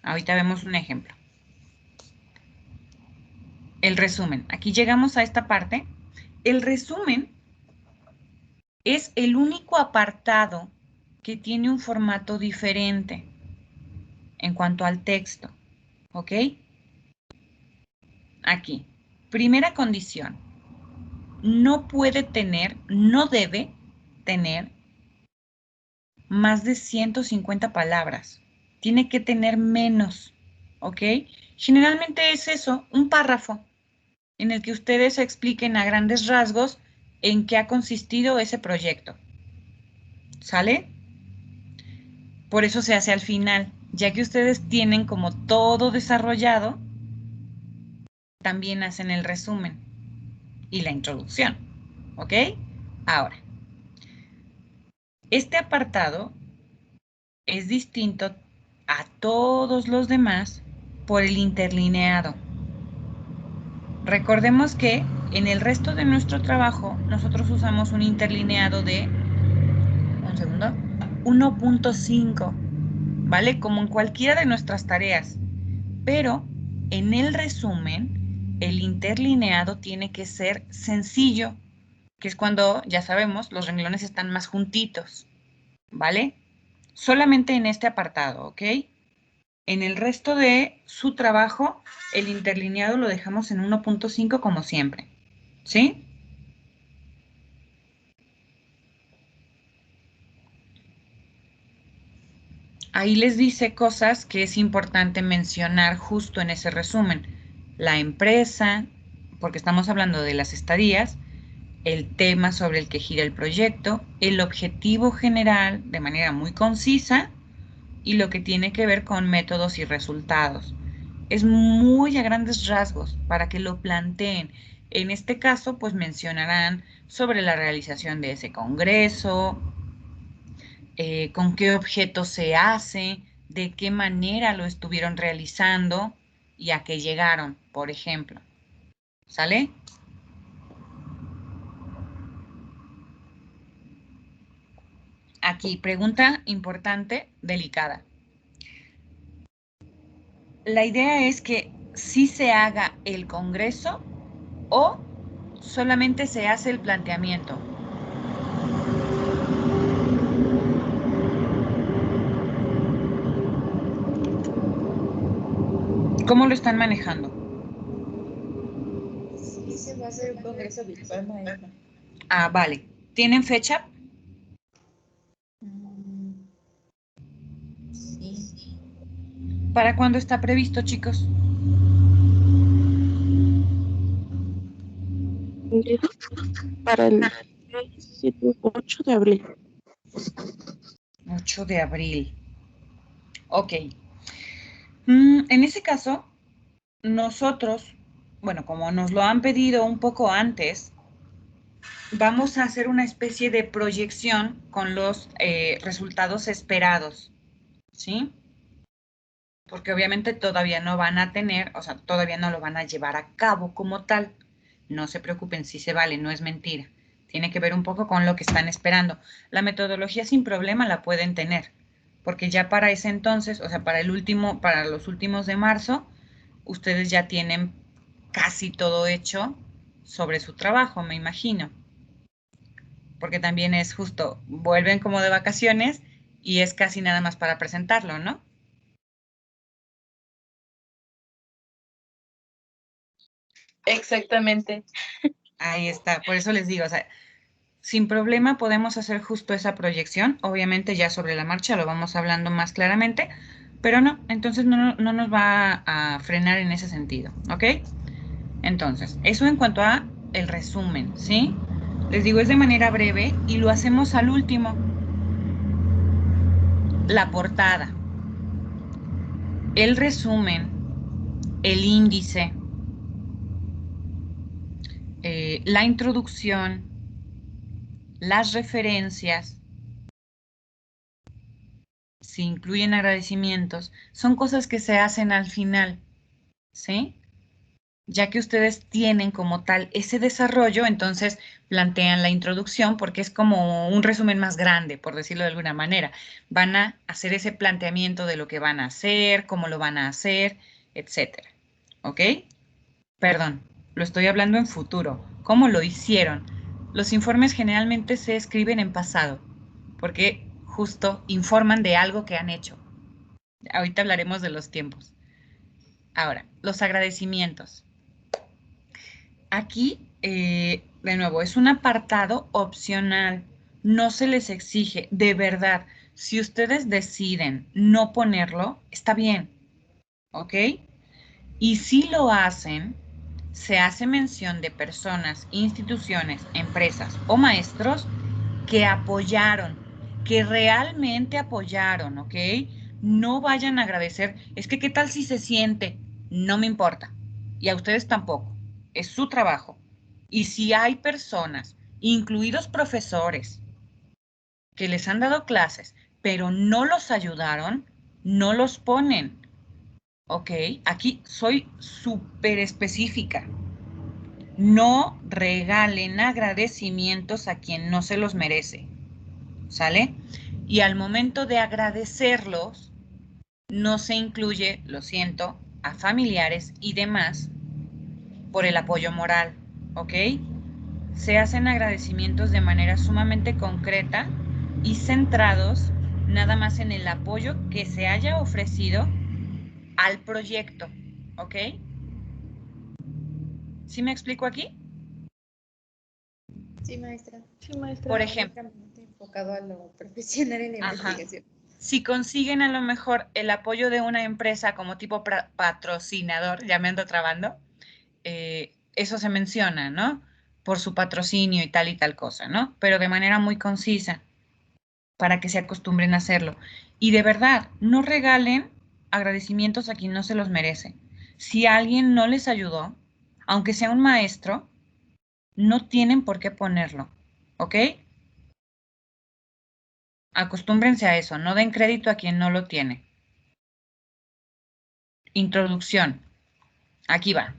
Ahorita vemos un ejemplo. El resumen. Aquí llegamos a esta parte. El resumen es el único apartado que tiene un formato diferente en cuanto al texto. ¿Ok? Aquí. Primera condición. No puede tener, no debe tener más de 150 palabras. Tiene que tener menos. ¿Ok? Generalmente es eso, un párrafo en el que ustedes expliquen a grandes rasgos en qué ha consistido ese proyecto. ¿Sale? Por eso se hace al final, ya que ustedes tienen como todo desarrollado, también hacen el resumen y la introducción. ¿Ok? Ahora, este apartado es distinto a todos los demás por el interlineado. Recordemos que en el resto de nuestro trabajo nosotros usamos un interlineado de, un segundo, 1.5, ¿vale? Como en cualquiera de nuestras tareas. Pero en el resumen, el interlineado tiene que ser sencillo, que es cuando, ya sabemos, los renglones están más juntitos, ¿vale? Solamente en este apartado, ¿ok? En el resto de su trabajo, el interlineado lo dejamos en 1.5 como siempre, ¿sí? ahí les dice cosas que es importante mencionar justo en ese resumen. La empresa, porque estamos hablando de las estadías, el tema sobre el que gira el proyecto, el objetivo general de manera muy concisa y lo que tiene que ver con métodos y resultados. Es muy a grandes rasgos para que lo planteen. En este caso, pues mencionarán sobre la realización de ese congreso, con qué objeto se hace, de qué manera lo estuvieron realizando y a qué llegaron, por ejemplo. ¿Sale? Aquí, pregunta importante, delicada. La idea es que sí se haga el congreso o solamente se hace el planteamiento. ¿Cómo lo están manejando? Sí, se va a hacer un congreso virtual, maestra. Ah, vale. ¿Tienen fecha? Sí. ¿Para cuándo está previsto, chicos? Para el 8 de abril. 8 de abril. Ok. En ese caso, nosotros, bueno, como nos lo han pedido un poco antes, vamos a hacer una especie de proyección con los resultados esperados, ¿sí? Porque obviamente todavía no van a tener, o sea, todavía no lo van a llevar a cabo como tal. No se preocupen, sí se vale, no es mentira. Tiene que ver un poco con lo que están esperando. La metodología sin problema la pueden tener, porque ya para ese entonces, o sea, para los últimos de marzo, ustedes ya tienen casi todo hecho sobre su trabajo, me imagino. Porque también es justo, vuelven como de vacaciones y es casi nada más para presentarlo, ¿no? Exactamente. Ahí está, por eso les digo, o sea, sin problema podemos hacer justo esa proyección, obviamente ya sobre la marcha lo vamos hablando más claramente, pero no, entonces no nos va a frenar en ese sentido, ¿ok? Entonces, eso en cuanto a el resumen, ¿sí? Les digo, es de manera breve y lo hacemos al último. La portada, el resumen, el índice, la introducción, las referencias, si incluyen agradecimientos, son cosas que se hacen al final, ¿sí? Ya que ustedes tienen como tal ese desarrollo, entonces plantean la introducción porque es como un resumen más grande, por decirlo de alguna manera. Van a hacer ese planteamiento de lo que van a hacer, cómo lo van a hacer, etcétera. ¿Ok? Perdón, lo estoy hablando en futuro. ¿Cómo lo hicieron? Los informes generalmente se escriben en pasado porque justo informan de algo que han hecho. Ahorita hablaremos de los tiempos. Ahora, los agradecimientos. Aquí, de nuevo, es un apartado opcional. No se les exige. De verdad, si ustedes deciden no ponerlo, está bien. ¿Ok? Y si lo hacen, se hace mención de personas, instituciones, empresas o maestros que apoyaron, que realmente apoyaron, ¿ok? No vayan a agradecer. Es que, ¿qué tal si se siente? No me importa. Y a ustedes tampoco. Es su trabajo. Y si hay personas, incluidos profesores, que les han dado clases, pero no los ayudaron, no los ponen. ¿Ok? Aquí soy súper específica. No regalen agradecimientos a quien no se los merece. ¿Sale? Y al momento de agradecerlos, no se incluye, lo siento, a familiares y demás por el apoyo moral, ¿ok? Se hacen agradecimientos de manera sumamente concreta y centrados nada más en el apoyo que se haya ofrecido al proyecto, ¿ok? ¿Sí me explico aquí? Sí, maestra. Por ejemplo, Enfocado a lo profesional en la ajá. investigación. Si consiguen a lo mejor el apoyo de una empresa como tipo patrocinador, ya me ando trabando, eso se menciona, ¿no? Por su patrocinio y tal cosa, ¿no? Pero de manera muy concisa, para que se acostumbren a hacerlo. Y de verdad, no regalen agradecimientos a quien no se los merece. Si alguien no les ayudó, aunque sea un maestro, no tienen por qué ponerlo, ¿ok? Acostúmbrense a eso, no den crédito a quien no lo tiene. Introducción. Aquí va.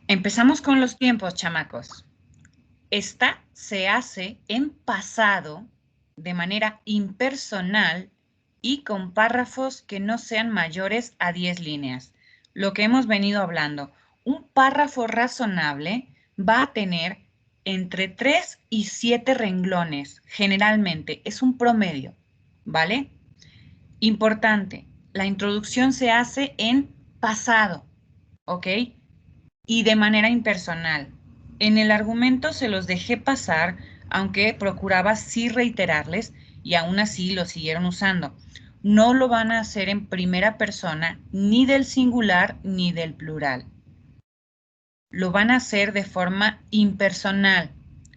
Empezamos con los tiempos, chamacos. Esta se hace en pasado de manera impersonal y con párrafos que no sean mayores a 10 líneas. Lo que hemos venido hablando. Un párrafo razonable va a tener entre 3 y 7 renglones. Generalmente es un promedio, ¿vale? Importante, la introducción se hace en pasado, ¿ok? Y de manera impersonal. En el argumento se los dejé pasar, aunque procuraba sí reiterarles y aún así lo siguieron usando. No lo van a hacer en primera persona, ni del singular ni del plural. Lo van a hacer de forma impersonal.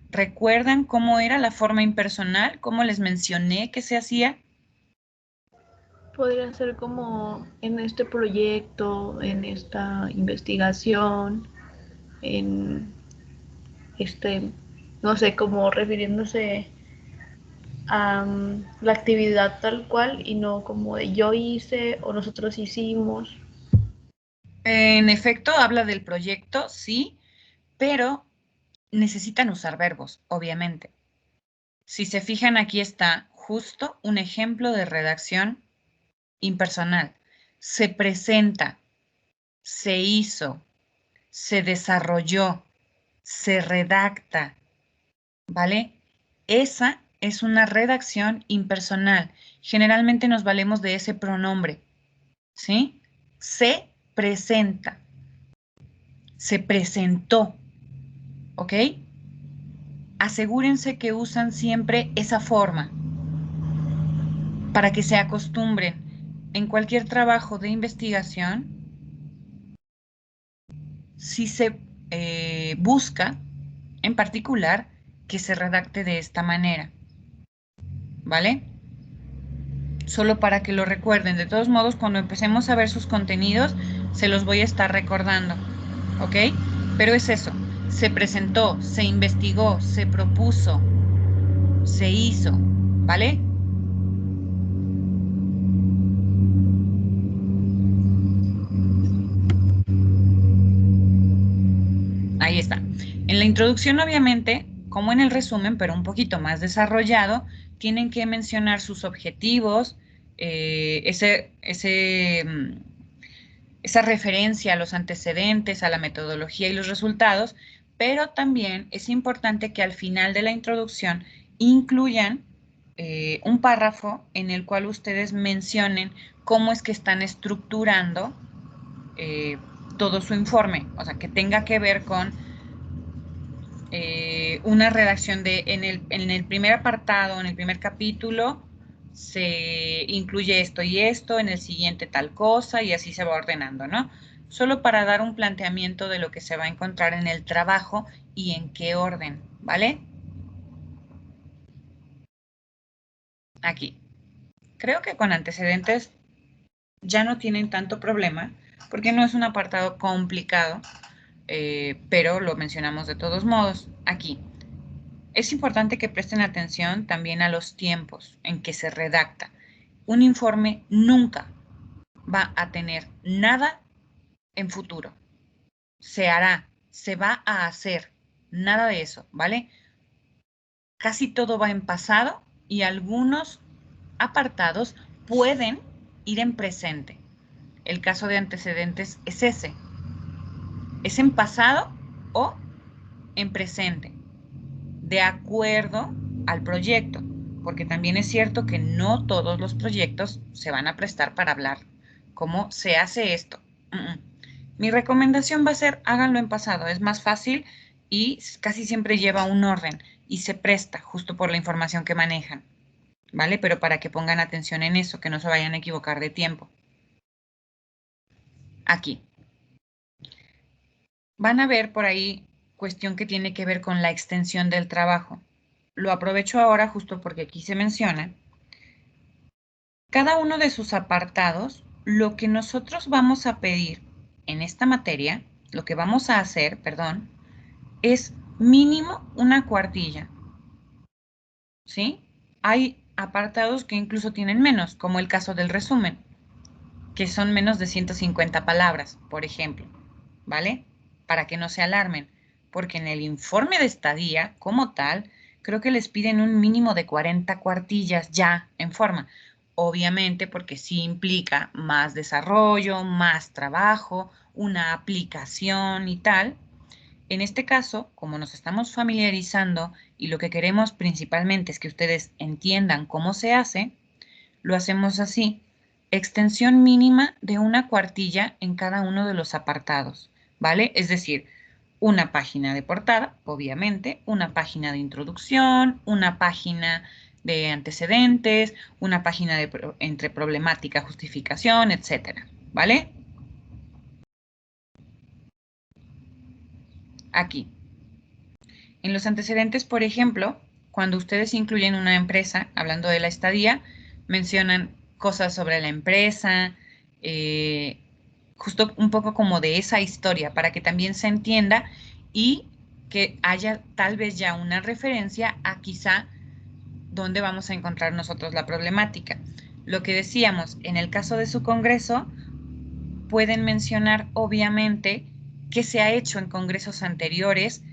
¿Recuerdan cómo era la forma impersonal? ¿Cómo les mencioné que se hacía? Podría ser como en este proyecto, en esta investigación, en no sé, como refiriéndose a la actividad tal cual y no como de yo hice o nosotros hicimos. En efecto, habla del proyecto, sí, pero necesitan usar verbos, obviamente. Si se fijan, aquí está justo un ejemplo de redacción impersonal. Se presenta, se hizo, se desarrolló, se redacta, ¿vale? Esa es una redacción impersonal. Generalmente nos valemos de ese pronombre, ¿sí? Se presenta, se presentó, ¿ok? Asegúrense que usan siempre esa forma para que se acostumbren. En cualquier trabajo de investigación, si se busca en particular que se redacte de esta manera, ¿vale? Solo para que lo recuerden. De todos modos, cuando empecemos a ver sus contenidos, se los voy a estar recordando, ¿ok? Pero es eso, se presentó, se investigó, se propuso, se hizo, ¿vale? Ahí está. En la introducción, obviamente, como en el resumen, pero un poquito más desarrollado, tienen que mencionar sus objetivos, esa referencia a los antecedentes, a la metodología y los resultados, pero también es importante que al final de la introducción incluyan un párrafo en el cual ustedes mencionen cómo es que están estructurando todo su informe, o sea, que tenga que ver con una redacción de, en el primer apartado, en el primer capítulo, se incluye esto y esto, en el siguiente tal cosa, y así se va ordenando, ¿no? Solo para dar un planteamiento de lo que se va a encontrar en el trabajo y en qué orden, ¿vale? Aquí. Creo que con antecedentes ya no tienen tanto problema, porque no es un apartado complicado, pero lo mencionamos de todos modos aquí. Es importante que presten atención también a los tiempos en que se redacta. Un informe nunca va a tener nada en futuro. Se hará, se va a hacer, nada de eso, ¿vale? Casi todo va en pasado y algunos apartados pueden ir en presente. El caso de antecedentes es ese. Es en pasado o en presente, de acuerdo al proyecto, porque también es cierto que no todos los proyectos se van a prestar para hablar cómo se hace esto. Mi recomendación va a ser háganlo en pasado, es más fácil y casi siempre lleva un orden. y se presta justo por la información que manejan, ¿vale? Pero para que pongan atención en eso, que no se vayan a equivocar de tiempo. Aquí. Van a ver por ahí cuestión que tiene que ver con la extensión del trabajo. Lo aprovecho ahora justo porque aquí se menciona. Cada uno de sus apartados, lo que nosotros vamos a pedir en esta materia, lo que vamos a hacer, perdón, es mínimo una cuartilla. ¿Sí? Hay apartados que incluso tienen menos, como el caso del resumen, que son menos de 150 palabras, por ejemplo, ¿vale? Para que no se alarmen, porque en el informe de estadía, como tal, creo que les piden un mínimo de 40 cuartillas ya en forma. Obviamente porque sí implica más desarrollo, más trabajo, una aplicación y tal. En este caso, como nos estamos familiarizando y lo que queremos principalmente es que ustedes entiendan cómo se hace, lo hacemos así. Extensión mínima de una cuartilla en cada uno de los apartados, ¿vale? Es decir, una página de portada, obviamente, una página de introducción, una página de antecedentes, una página de entre problemática, justificación, etcétera, ¿vale? Aquí. En los antecedentes, por ejemplo, cuando ustedes incluyen una empresa, hablando de la estadía, mencionan cosas sobre la empresa, justo un poco como de esa historia, para que también se entienda y que haya tal vez ya una referencia a quizá dónde vamos a encontrar nosotros la problemática. Lo que decíamos, en el caso de su congreso, pueden mencionar obviamente qué se ha hecho en congresos anteriores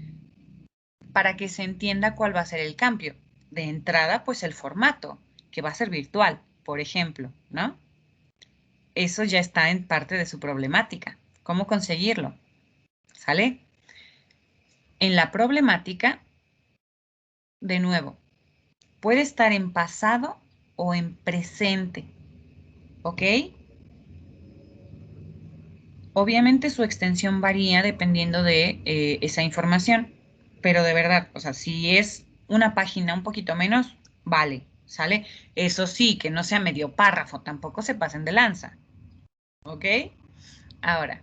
para que se entienda cuál va a ser el cambio. De entrada, pues el formato, que va a ser virtual, por ejemplo, ¿no? Eso ya está en parte de su problemática. ¿Cómo conseguirlo? ¿Sale? En la problemática, de nuevo, puede estar en pasado o en presente, ¿ok? Obviamente su extensión varía dependiendo de esa información, pero de verdad, o sea, si es una página un poquito menos, vale, ¿sale? Eso sí, que no sea medio párrafo, tampoco se pasen de lanza, ¿ok? Ahora,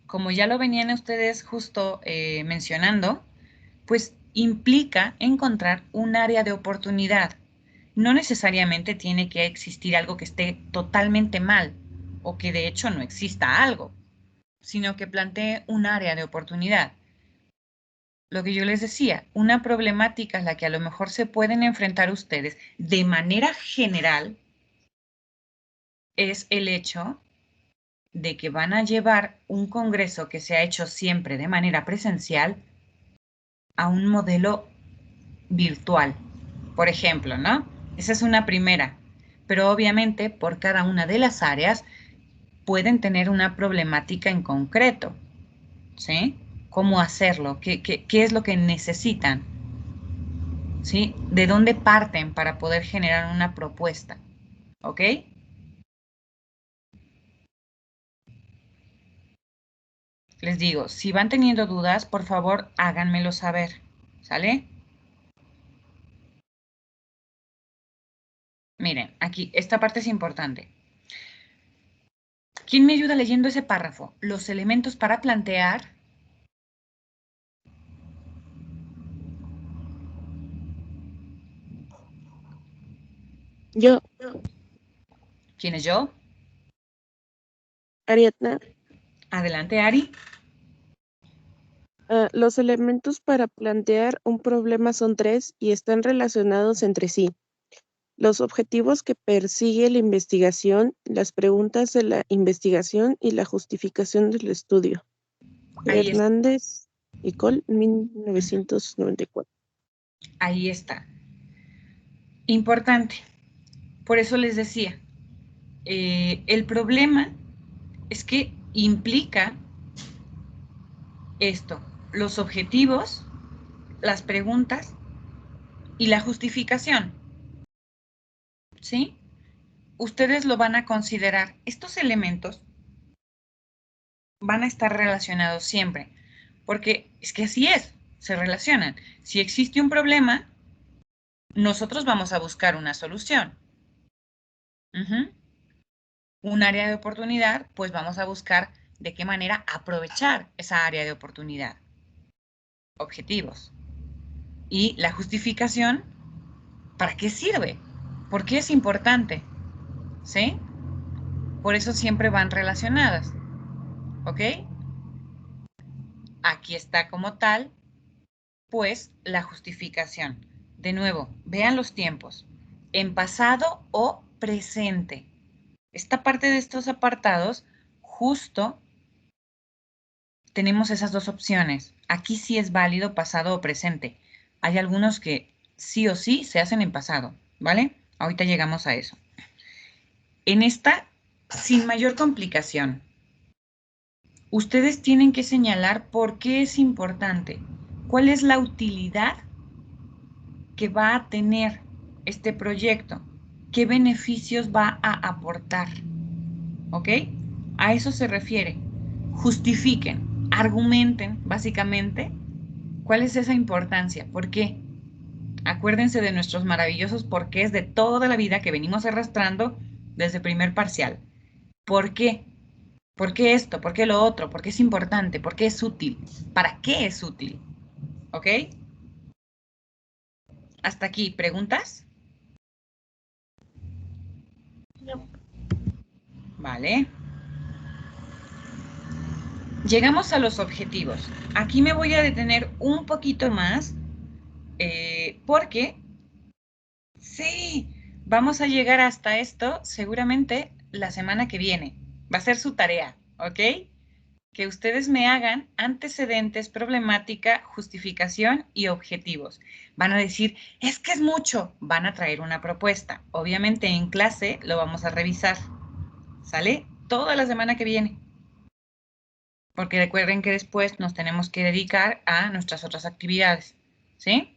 como ya lo venían ustedes justo mencionando, pues implica encontrar un área de oportunidad. No necesariamente tiene que existir algo que esté totalmente mal o que de hecho no exista algo, sino que plantee un área de oportunidad. Lo que yo les decía, una problemática a la que a lo mejor se pueden enfrentar ustedes de manera general es el hecho de que van a llevar un congreso que se ha hecho siempre de manera presencial a un modelo virtual, por ejemplo, ¿no? Esa es una primera, pero obviamente por cada una de las áreas pueden tener una problemática en concreto, ¿sí? ¿Cómo hacerlo? ¿Qué es lo que necesitan? ¿Sí? ¿De dónde parten para poder generar una propuesta? ¿Ok? Les digo, si van teniendo dudas, por favor, háganmelo saber, ¿sale? Miren, aquí, esta parte es importante. ¿Quién me ayuda leyendo ese párrafo? Los elementos para plantear. Yo, ¿Quién es yo? Ariadna, Adelante, Ari. los elementos para plantear un problema son 3 y están relacionados entre sí. Los objetivos que persigue la investigación, las preguntas de la investigación y la justificación del estudio. Ahí está. Hernández y Col, 1994. Ahí está. Importante. Por eso les decía, el problema es que implica esto, los objetivos, las preguntas y la justificación, ¿sí? Ustedes lo van a considerar. Estos elementos van a estar relacionados siempre, porque es que así es. se relacionan. Si existe un problema, nosotros vamos a buscar una solución. Un área de oportunidad, pues vamos a buscar de qué manera aprovechar esa área de oportunidad. Objetivos. Y la justificación, ¿para qué sirve? ¿Por qué es importante? ¿Sí? Por eso siempre van relacionadas. ¿Ok? Aquí está como tal, pues, la justificación. De nuevo, vean los tiempos. En pasado o presente. Esta parte de estos apartados, justo tenemos esas dos opciones. Aquí sí es válido pasado o presente. Hay algunos que sí o sí se hacen en pasado, ¿vale? Ahorita llegamos a eso. En esta, sin mayor complicación, ustedes tienen que señalar por qué es importante, cuál es la utilidad que va a tener este proyecto, qué beneficios va a aportar, ¿ok? A eso se refiere. Justifiquen, argumenten, básicamente, cuál es esa importancia, por qué. Acuérdense de nuestros maravillosos porqués de toda la vida que venimos arrastrando desde primer parcial. ¿Por qué? ¿Por qué esto? ¿Por qué lo otro? ¿Por qué es importante? ¿Por qué es útil? ¿Para qué es útil? ¿Ok? Hasta aquí, ¿preguntas? No. Vale. Llegamos a los objetivos. Aquí me voy a detener un poquito más porque sí, vamos a llegar hasta esto seguramente la semana que viene. Va a ser su tarea, ¿ok? Que ustedes me hagan antecedentes, problemática, justificación y objetivos. Van a decir, es que es mucho. Van a traer una propuesta. Obviamente en clase lo vamos a revisar. ¿Sale? Toda la semana que viene. Porque recuerden que después nos tenemos que dedicar a nuestras otras actividades. ¿Sí?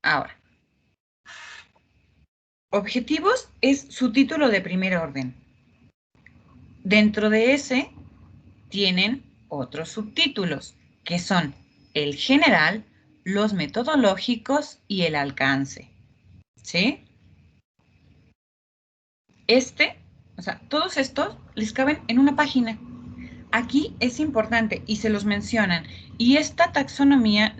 Ahora. Objetivos es su título de primer orden. Dentro de ese tienen otros subtítulos, que son el general, los metodológicos y el alcance. ¿Sí? Todos estos les caben en una página. Aquí es importante y se los mencionan. Y esta taxonomía,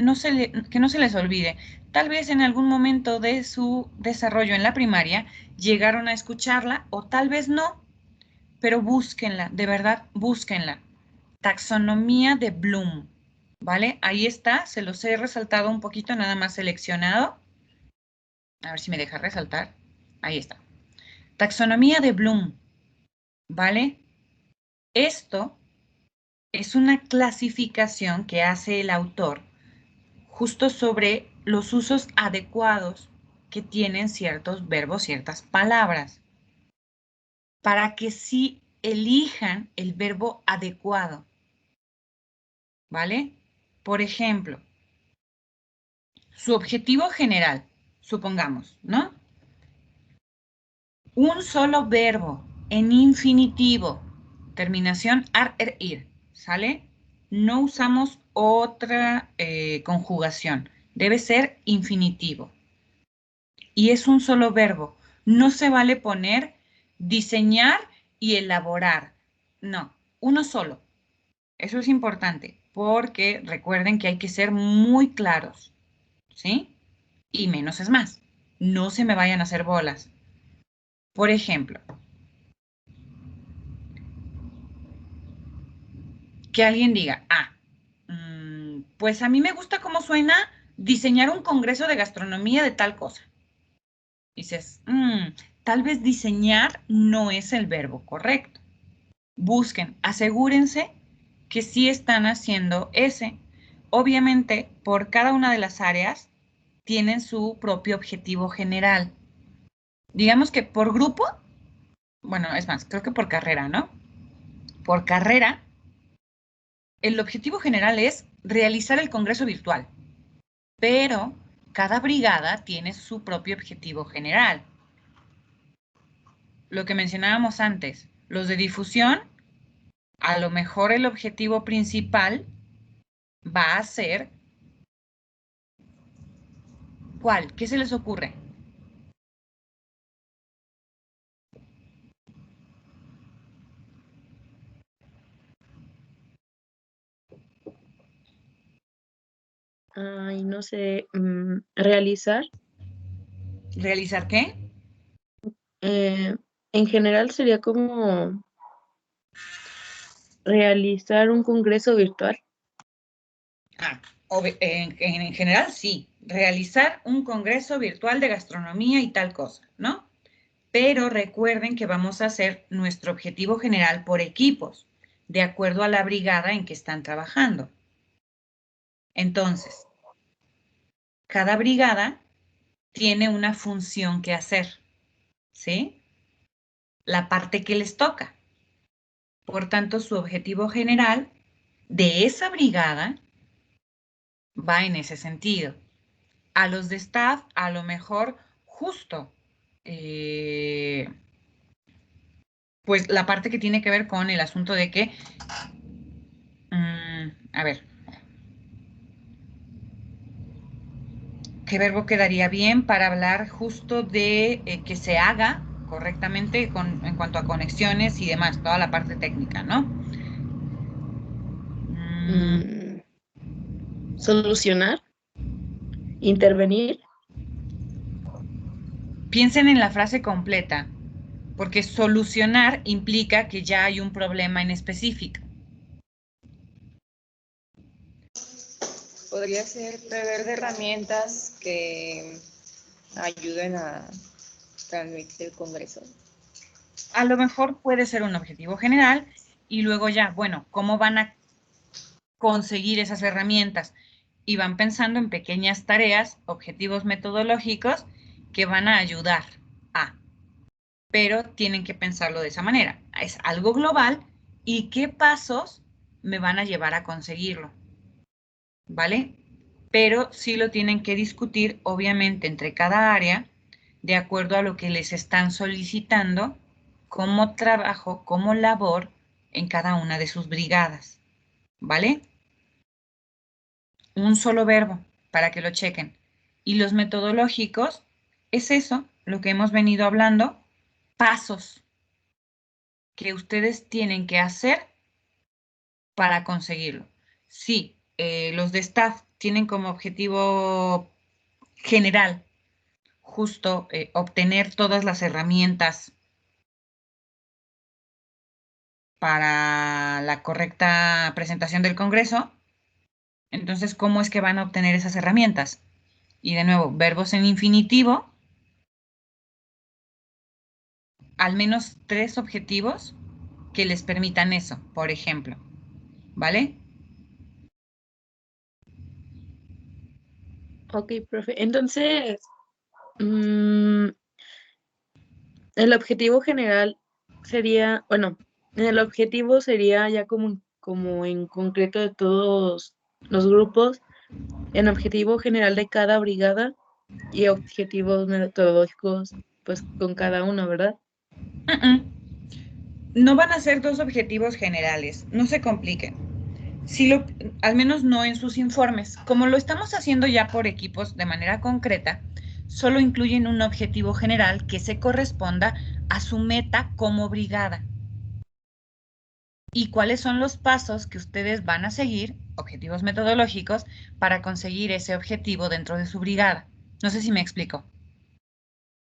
que no se les olvide. Tal vez en algún momento de su desarrollo en la primaria llegaron a escucharla o tal vez no, pero búsquenla, de verdad, búsquenla. Taxonomía de Bloom, ¿vale? Ahí está, se los he resaltado un poquito, nada más seleccionado. A ver si me deja resaltar. Ahí está. Taxonomía de Bloom, ¿vale? Esto es una clasificación que hace el autor justo sobre los usos adecuados que tienen ciertos verbos, ciertas palabras, para que sí elijan el verbo adecuado, ¿vale? Por ejemplo, su objetivo general, supongamos, ¿no? Un solo verbo en infinitivo, terminación ar, er, ir, ¿sale? No usamos otra conjugación, debe ser infinitivo. Y es un solo verbo. No se vale poner diseñar y elaborar. No, uno solo. Eso es importante porque recuerden que hay que ser muy claros, ¿sí? Y menos es más. No se me vayan a hacer bolas. Por ejemplo, que alguien diga, pues a mí me gusta cómo suena diseñar un congreso de gastronomía de tal cosa. Dices, tal vez diseñar no es el verbo correcto. Busquen, asegúrense que sí están haciendo ese. Obviamente, por cada una de las áreas tienen su propio objetivo general. Digamos que por grupo, bueno, es más, creo que por carrera, ¿no? Por carrera, el objetivo general es realizar el congreso virtual, pero cada brigada tiene su propio objetivo general. Lo que mencionábamos antes, los de difusión, a lo mejor el objetivo principal va a ser, ¿cuál? ¿Qué se les ocurre? Ay, no sé, realizar. ¿Realizar qué? En general sería como realizar un congreso virtual. Ah, en general sí, realizar un congreso virtual de gastronomía y tal cosa, ¿no? Pero recuerden que vamos a hacer nuestro objetivo general por equipos, de acuerdo a la brigada en que están trabajando. Entonces, cada brigada tiene una función que hacer, ¿sí? La parte que les toca. Por tanto, su objetivo general de esa brigada va en ese sentido. A los de staff, a lo mejor justo, pues la parte que tiene que ver con el asunto de que, a ver, ¿qué verbo quedaría bien para hablar justo de que se haga correctamente en cuanto a conexiones y demás, toda la parte técnica, ¿no? Solucionar, intervenir. Piensen en la frase completa, porque solucionar implica que ya hay un problema en específico. Podría ser prever de herramientas que ayuden a transmitir el congreso. A lo mejor puede ser un objetivo general y luego ya, bueno, ¿cómo van a conseguir esas herramientas? Y van pensando en pequeñas tareas, objetivos metodológicos que van a ayudar a, pero tienen que pensarlo de esa manera. Es algo global y qué pasos me van a llevar a conseguirlo, ¿vale? Pero sí lo tienen que discutir, obviamente, entre cada área, de acuerdo a lo que les están solicitando como trabajo, como labor en cada una de sus brigadas, ¿vale? Un solo verbo para que lo chequen. Y los metodológicos es eso, lo que hemos venido hablando, pasos que ustedes tienen que hacer para conseguirlo. Sí, los de staff tienen como objetivo general justo obtener todas las herramientas para la correcta presentación del Congreso. Entonces, ¿cómo es que van a obtener esas herramientas? Y de nuevo, verbos en infinitivo, al menos 3 objetivos que les permitan eso, por ejemplo. ¿Vale? Ok, profe. Entonces, el objetivo general sería, bueno, el objetivo sería ya como en concreto de todos los grupos, en objetivo general de cada brigada y objetivos metodológicos, pues con cada uno, ¿verdad? No van a ser 2 objetivos generales, no se compliquen. Al menos no en sus informes. Como lo estamos haciendo ya por equipos de manera concreta, solo incluyen un objetivo general que se corresponda a su meta como brigada. ¿Y cuáles son los pasos que ustedes van a seguir, objetivos metodológicos, para conseguir ese objetivo dentro de su brigada? No sé si me explico.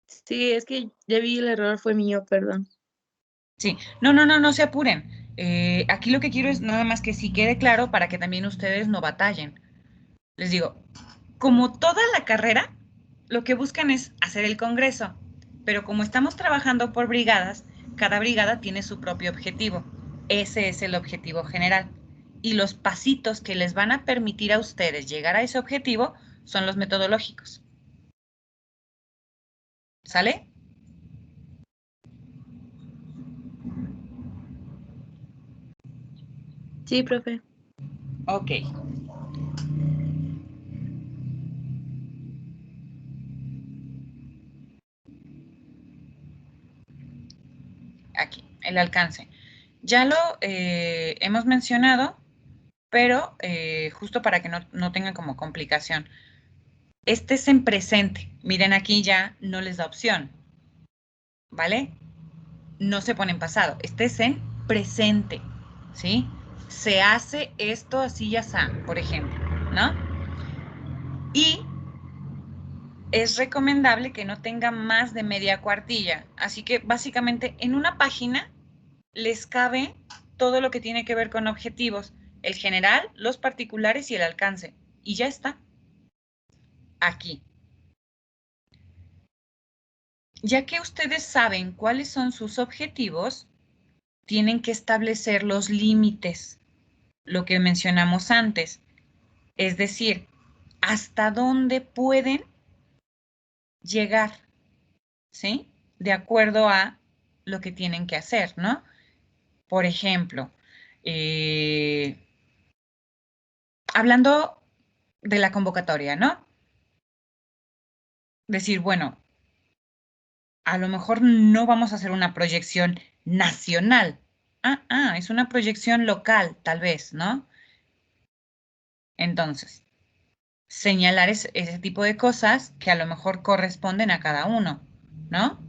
Sí, es que ya vi el error, fue mío, perdón. Sí, no se apuren. Aquí lo que quiero es nada más que sí quede claro para que también ustedes no batallen. Les digo, como toda la carrera, lo que buscan es hacer el congreso, pero como estamos trabajando por brigadas, cada brigada tiene su propio objetivo. Ese es el objetivo general. Y los pasitos que les van a permitir a ustedes llegar a ese objetivo son los metodológicos. ¿Sale? Sí, profe. Ok. Aquí, el alcance. Ya lo hemos mencionado, pero justo para que no tengan como complicación. Este es en presente. Miren, aquí ya no les da opción, ¿vale? No se pone en pasado. Este es en presente, ¿sí? Se hace esto así y así, por ejemplo, ¿no? Y es recomendable que no tenga más de media cuartilla. Así que básicamente en una página les cabe todo lo que tiene que ver con objetivos, el general, los particulares y el alcance. Y ya está. Aquí. Ya que ustedes saben cuáles son sus objetivos, tienen que establecer los límites, lo que mencionamos antes. Es decir, hasta dónde pueden llegar, ¿sí? De acuerdo a lo que tienen que hacer, ¿no? Por ejemplo, hablando de la convocatoria, ¿no? Decir, bueno, a lo mejor no vamos a hacer una proyección nacional. Es una proyección local, tal vez, ¿no? Entonces, señalar ese tipo de cosas que a lo mejor corresponden a cada uno, ¿no?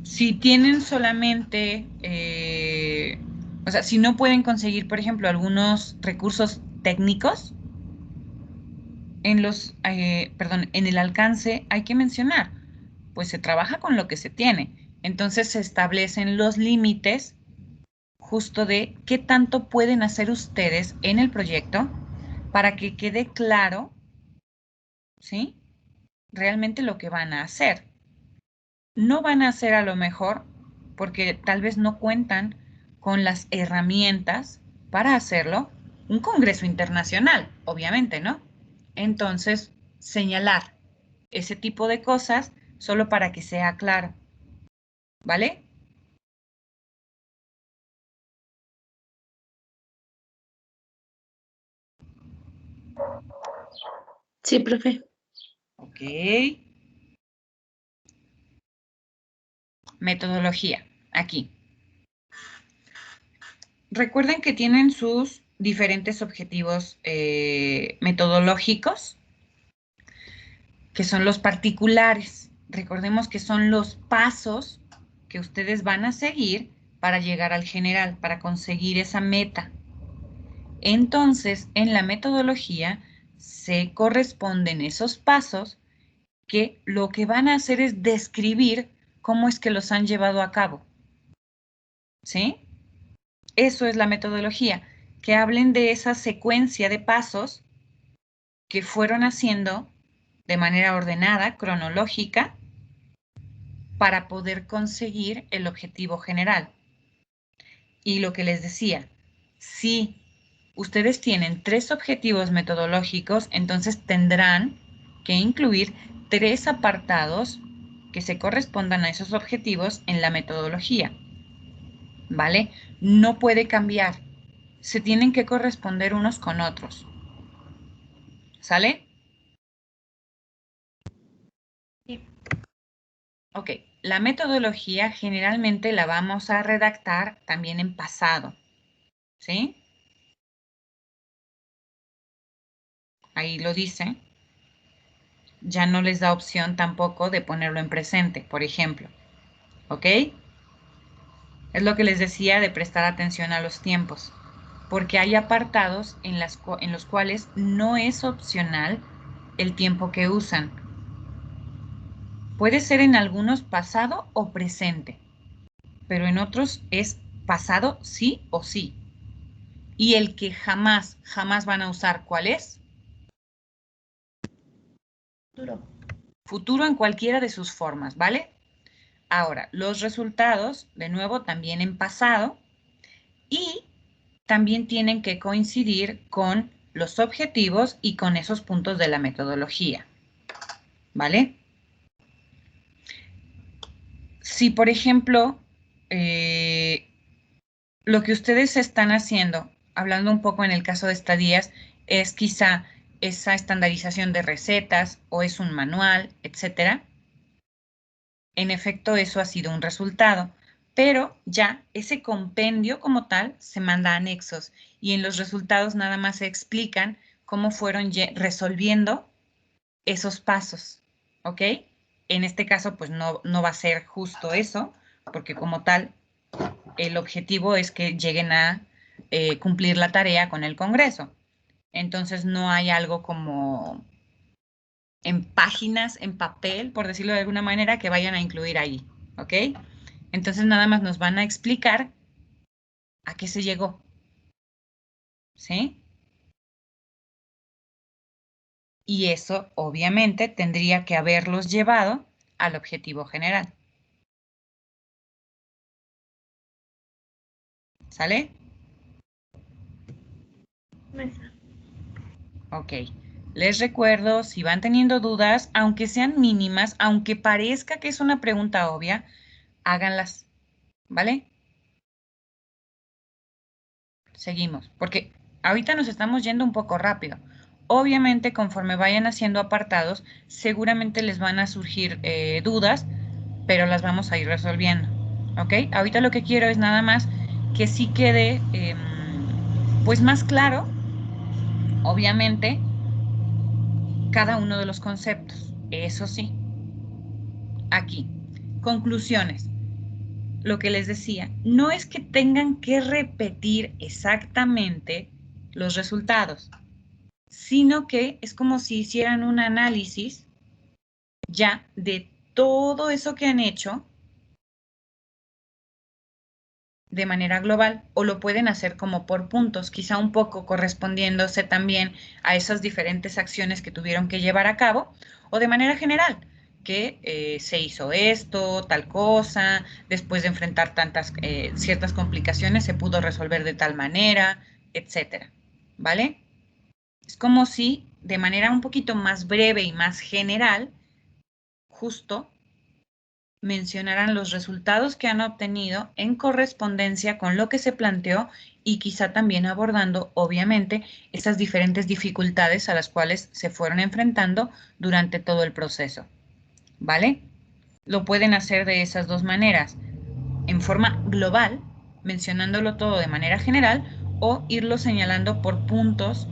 Si tienen solamente, o sea, si no pueden conseguir, por ejemplo, algunos recursos técnicos, en en el alcance hay que mencionar, pues se trabaja con lo que se tiene. Entonces se establecen los límites justo de qué tanto pueden hacer ustedes en el proyecto para que quede claro, ¿sí? Realmente lo que van a hacer. No van a hacer a lo mejor porque tal vez no cuentan con las herramientas para hacerlo, un congreso internacional, obviamente, ¿no? Entonces, señalar ese tipo de cosas solo para que sea claro, ¿vale? Sí, profe. Ok. Metodología, aquí. Recuerden que tienen sus diferentes objetivos metodológicos, que son los particulares. Recordemos que son los pasos que ustedes van a seguir para llegar al general, para conseguir esa meta. Entonces, en la metodología se corresponden esos pasos que lo que van a hacer es describir cómo es que los han llevado a cabo. ¿Sí? Eso es la metodología, que hablen de esa secuencia de pasos que fueron haciendo de manera ordenada, cronológica, para poder conseguir el objetivo general. Y lo que les decía, si ustedes tienen 3 objetivos metodológicos, entonces tendrán que incluir 3 apartados que se correspondan a esos objetivos en la metodología, ¿vale? No puede cambiar, se tienen que corresponder unos con otros, ¿sale? Ok, la metodología generalmente la vamos a redactar también en pasado, ¿sí? Ahí lo dice. Ya no les da opción tampoco de ponerlo en presente, por ejemplo. ¿Ok? Es lo que les decía de prestar atención a los tiempos, porque hay apartados en los cuales no es opcional el tiempo que usan. Puede ser en algunos pasado o presente, pero en otros es pasado sí o sí. Y el que jamás van a usar, ¿cuál es? Futuro. Futuro en cualquiera de sus formas, ¿vale? Ahora, los resultados, de nuevo, también en pasado, y también tienen que coincidir con los objetivos y con esos puntos de la metodología, ¿vale? Si, por ejemplo, lo que ustedes están haciendo, hablando un poco en el caso de estadías, es quizá esa estandarización de recetas o es un manual, etcétera. En efecto, eso ha sido un resultado, pero ya ese compendio como tal se manda a anexos y en los resultados nada más se explican cómo fueron resolviendo esos pasos, ¿ok? En este caso, pues no va a ser justo eso, porque como tal, el objetivo es que lleguen a cumplir la tarea con el Congreso. Entonces no hay algo como en páginas, en papel, por decirlo de alguna manera, que vayan a incluir ahí, ¿ok? Entonces nada más nos van a explicar a qué se llegó, ¿sí? Y eso, obviamente, tendría que haberlos llevado al objetivo general. ¿Sale? Ok. Les recuerdo, si van teniendo dudas, aunque sean mínimas, aunque parezca que es una pregunta obvia, háganlas, ¿vale? Seguimos, porque ahorita nos estamos yendo un poco rápido. Obviamente, conforme vayan haciendo apartados, seguramente les van a surgir dudas, pero las vamos a ir resolviendo, ¿ok? Ahorita lo que quiero es nada más que sí quede, pues, más claro, obviamente, cada uno de los conceptos. Eso sí. Aquí, conclusiones. Lo que les decía, no es que tengan que repetir exactamente los resultados, sino que es como si hicieran un análisis ya de todo eso que han hecho de manera global, o lo pueden hacer como por puntos, quizá un poco correspondiéndose también a esas diferentes acciones que tuvieron que llevar a cabo, o de manera general, que se hizo esto, tal cosa, después de enfrentar ciertas complicaciones se pudo resolver de tal manera, etcétera, ¿vale? Es como si de manera un poquito más breve y más general, justo mencionarán los resultados que han obtenido en correspondencia con lo que se planteó y quizá también abordando, obviamente, esas diferentes dificultades a las cuales se fueron enfrentando durante todo el proceso, ¿vale? Lo pueden hacer de esas dos maneras, en forma global, mencionándolo todo de manera general, o irlo señalando por puntos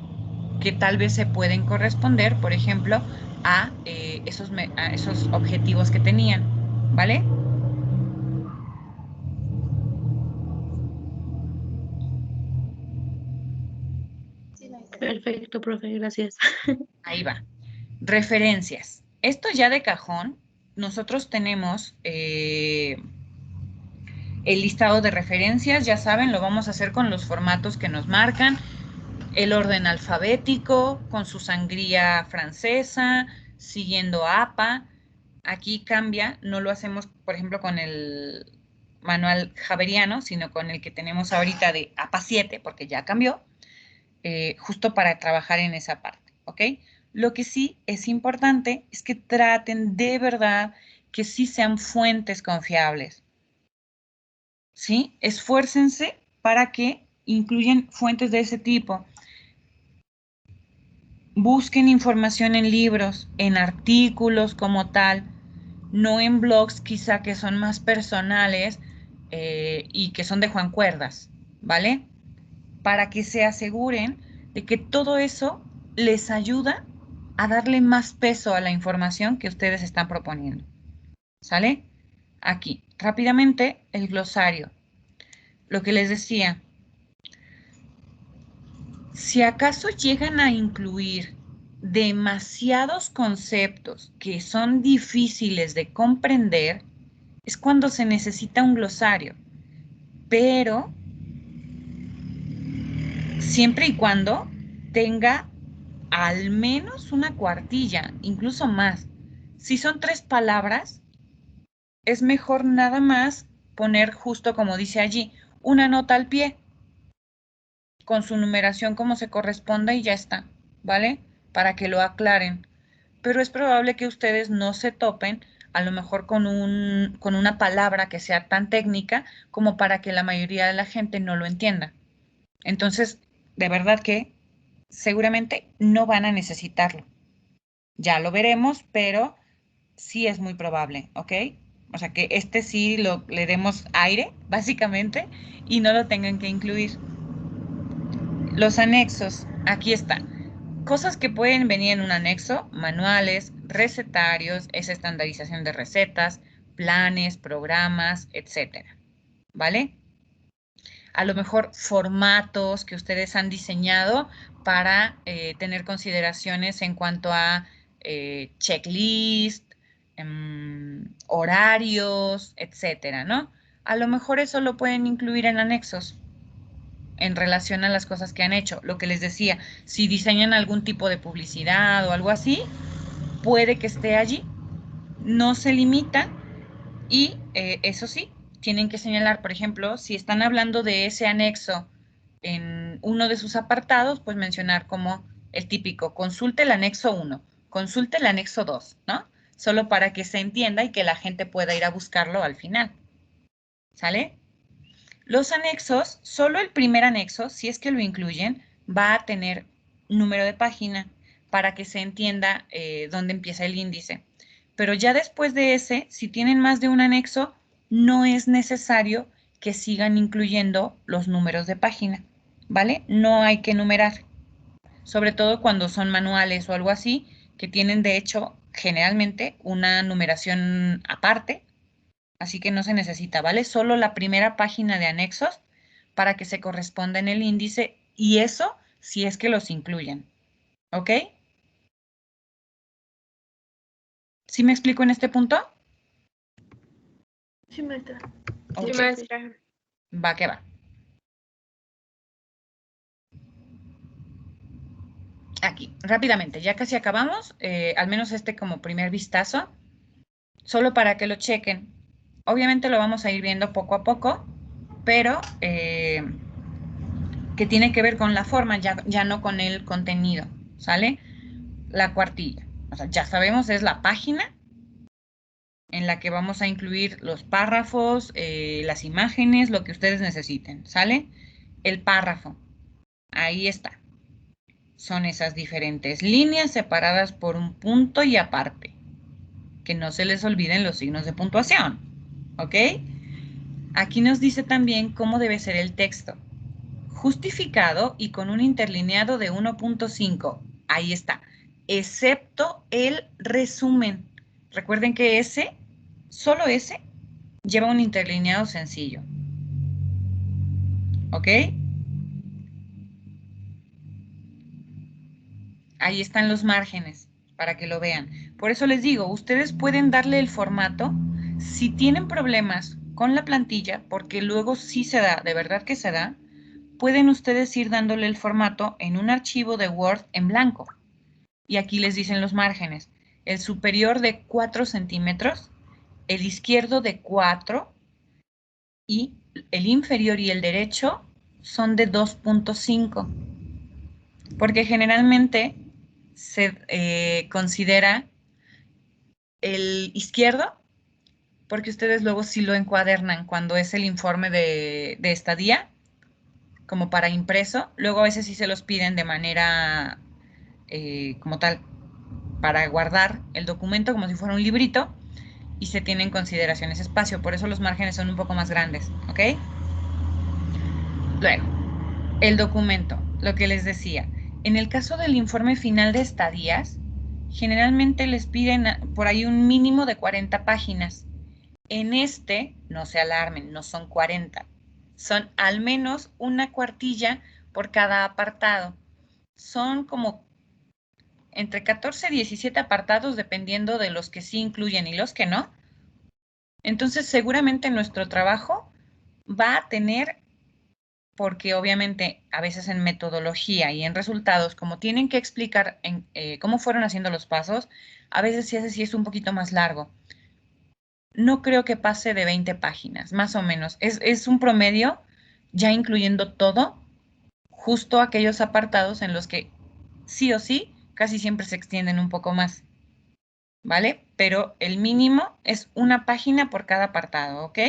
que tal vez se pueden corresponder, por ejemplo, a esos objetivos que tenían, ¿vale? Perfecto, profe, gracias. Ahí va. Referencias. Esto ya de cajón, nosotros tenemos el listado de referencias, ya saben, lo vamos a hacer con los formatos que nos marcan, el orden alfabético, con su sangría francesa, siguiendo APA. Aquí cambia, no lo hacemos, por ejemplo, con el manual javeriano, sino con el que tenemos ahorita de APA 7, porque ya cambió, justo para trabajar en esa parte, ¿ok? Lo que sí es importante es que traten de verdad que sí sean fuentes confiables, ¿sí? Esfuércense para que incluyan fuentes de ese tipo. Busquen información en libros, en artículos como tal, no en blogs quizá que son más personales y que son de Juan Cuerdas, ¿vale? Para que se aseguren de que todo eso les ayuda a darle más peso a la información que ustedes están proponiendo. ¿Sale? Aquí, rápidamente, el glosario. Lo que les decía, si acaso llegan a incluir demasiados conceptos que son difíciles de comprender, es cuando se necesita un glosario. Pero siempre y cuando tenga al menos una cuartilla, incluso más. Si son 3 palabras, es mejor nada más poner justo como dice allí, una nota al pie, con su numeración como se corresponda y ya está, ¿vale? Para que lo aclaren. Pero es probable que ustedes no se topen a lo mejor con una palabra que sea tan técnica como para que la mayoría de la gente no lo entienda. Entonces, de verdad que seguramente no van a necesitarlo. Ya lo veremos, pero sí es muy probable, ¿ok? O sea, que este sí le demos aire, básicamente, y no lo tengan que incluir. Los anexos, aquí están. Cosas que pueden venir en un anexo: manuales, recetarios, esa estandarización de recetas, planes, programas, etcétera. ¿Vale? A lo mejor formatos que ustedes han diseñado para tener consideraciones en cuanto a checklist, horarios, etcétera, ¿no? A lo mejor eso lo pueden incluir en anexos en relación a las cosas que han hecho. Lo que les decía, si diseñan algún tipo de publicidad o algo así, puede que esté allí. No se limita y eso sí, tienen que señalar, por ejemplo, si están hablando de ese anexo en uno de sus apartados, pues mencionar como el típico: consulte el anexo 1, consulte el anexo 2, ¿no? Solo para que se entienda y que la gente pueda ir a buscarlo al final. ¿Sale? Los anexos, solo el primer anexo, si es que lo incluyen, va a tener número de página para que se entienda dónde empieza el índice. Pero ya después de ese, si tienen más de un anexo, no es necesario que sigan incluyendo los números de página, ¿vale? No hay que numerar, sobre todo cuando son manuales o algo así, que tienen de hecho generalmente una numeración aparte. Así que no se necesita, ¿vale? Solo la primera página de anexos para que se corresponda en el índice, y eso si es que los incluyen. ¿Ok? ¿Sí me explico en este punto? Sí, maestra. Sí, Ok. maestra. Va que va. Aquí, rápidamente, ya casi acabamos, al menos este como primer vistazo, solo para que lo chequen. Obviamente lo vamos a ir viendo poco a poco, pero que tiene que ver con la forma, ya no con el contenido, ¿sale? La cuartilla, o sea, ya sabemos, es la página en la que vamos a incluir los párrafos, las imágenes, lo que ustedes necesiten, ¿sale? El párrafo, ahí está. Son esas diferentes líneas separadas por un punto y aparte. Que no se les olviden los signos de puntuación, ¿ok? Aquí nos dice también cómo debe ser el texto. Justificado y con un interlineado de 1.5. Ahí está. Excepto el resumen. Recuerden que solo ese, lleva un interlineado sencillo. ¿Ok? Ahí están los márgenes para que lo vean. Por eso les digo, ustedes pueden darle el formato. Si tienen problemas con la plantilla, porque luego sí se da, de verdad que se da, pueden ustedes ir dándole el formato en un archivo de Word en blanco. Y aquí les dicen los márgenes. El superior de 4 centímetros, el izquierdo de 4 y el inferior y el derecho son de 2.5. Porque generalmente se considera el izquierdo, porque ustedes luego sí lo encuadernan cuando es el informe de estadía, como para impreso. Luego a veces sí se los piden de manera como tal, para guardar el documento como si fuera un librito, y se tiene en consideración ese espacio. Por eso los márgenes son un poco más grandes, ¿ok? Luego, el documento, lo que les decía. En el caso del informe final de estadías, generalmente les piden por ahí un mínimo de 40 páginas. En este, no se alarmen, no son 40. Son al menos una cuartilla por cada apartado. Son como entre 14 y 17 apartados, dependiendo de los que sí incluyen y los que no. Entonces, seguramente nuestro trabajo va a tener, porque obviamente a veces en metodología y en resultados, como tienen que explicar cómo fueron haciendo los pasos, a veces sí es un poquito más largo. No creo que pase de 20 páginas, más o menos. Es un promedio, ya incluyendo todo, justo aquellos apartados en los que sí o sí casi siempre se extienden un poco más, ¿vale? Pero el mínimo es una página por cada apartado, ¿ok?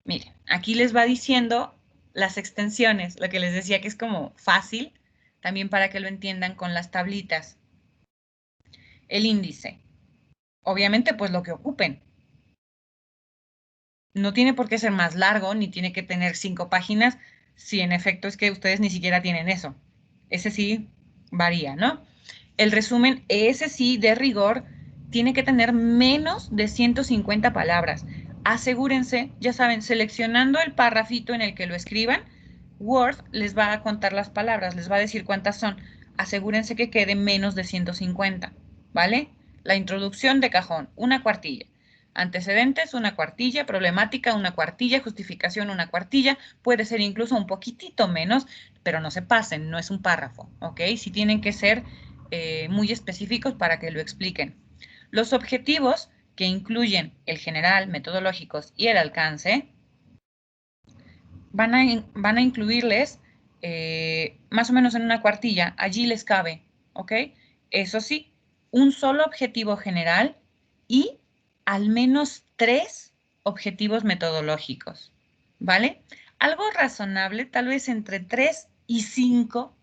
Miren, aquí les va diciendo las extensiones, lo que les decía que es como fácil, también para que lo entiendan con las tablitas. El índice. Obviamente, pues lo que ocupen. No tiene por qué ser más largo, ni tiene que tener 5 páginas, si en efecto es que ustedes ni siquiera tienen eso. Ese sí varía, ¿no? El resumen, ese sí, de rigor, tiene que tener menos de 150 palabras. Asegúrense, ya saben, seleccionando el párrafito en el que lo escriban, Word les va a contar las palabras, les va a decir cuántas son. Asegúrense que quede menos de 150, ¿vale? La introducción de cajón, una cuartilla. Antecedentes, una cuartilla. Problemática, una cuartilla. Justificación, una cuartilla. Puede ser incluso un poquitito menos, pero no se pasen, no es un párrafo, ¿ok? Sí tienen que ser muy específicos para que lo expliquen. Los objetivos, que incluyen el general, metodológicos y el alcance, van a incluirles más o menos en una cuartilla, allí les cabe, ¿ok? Eso sí, un solo objetivo general y al menos 3 objetivos metodológicos, ¿vale? Algo razonable, tal vez entre 3 y 5,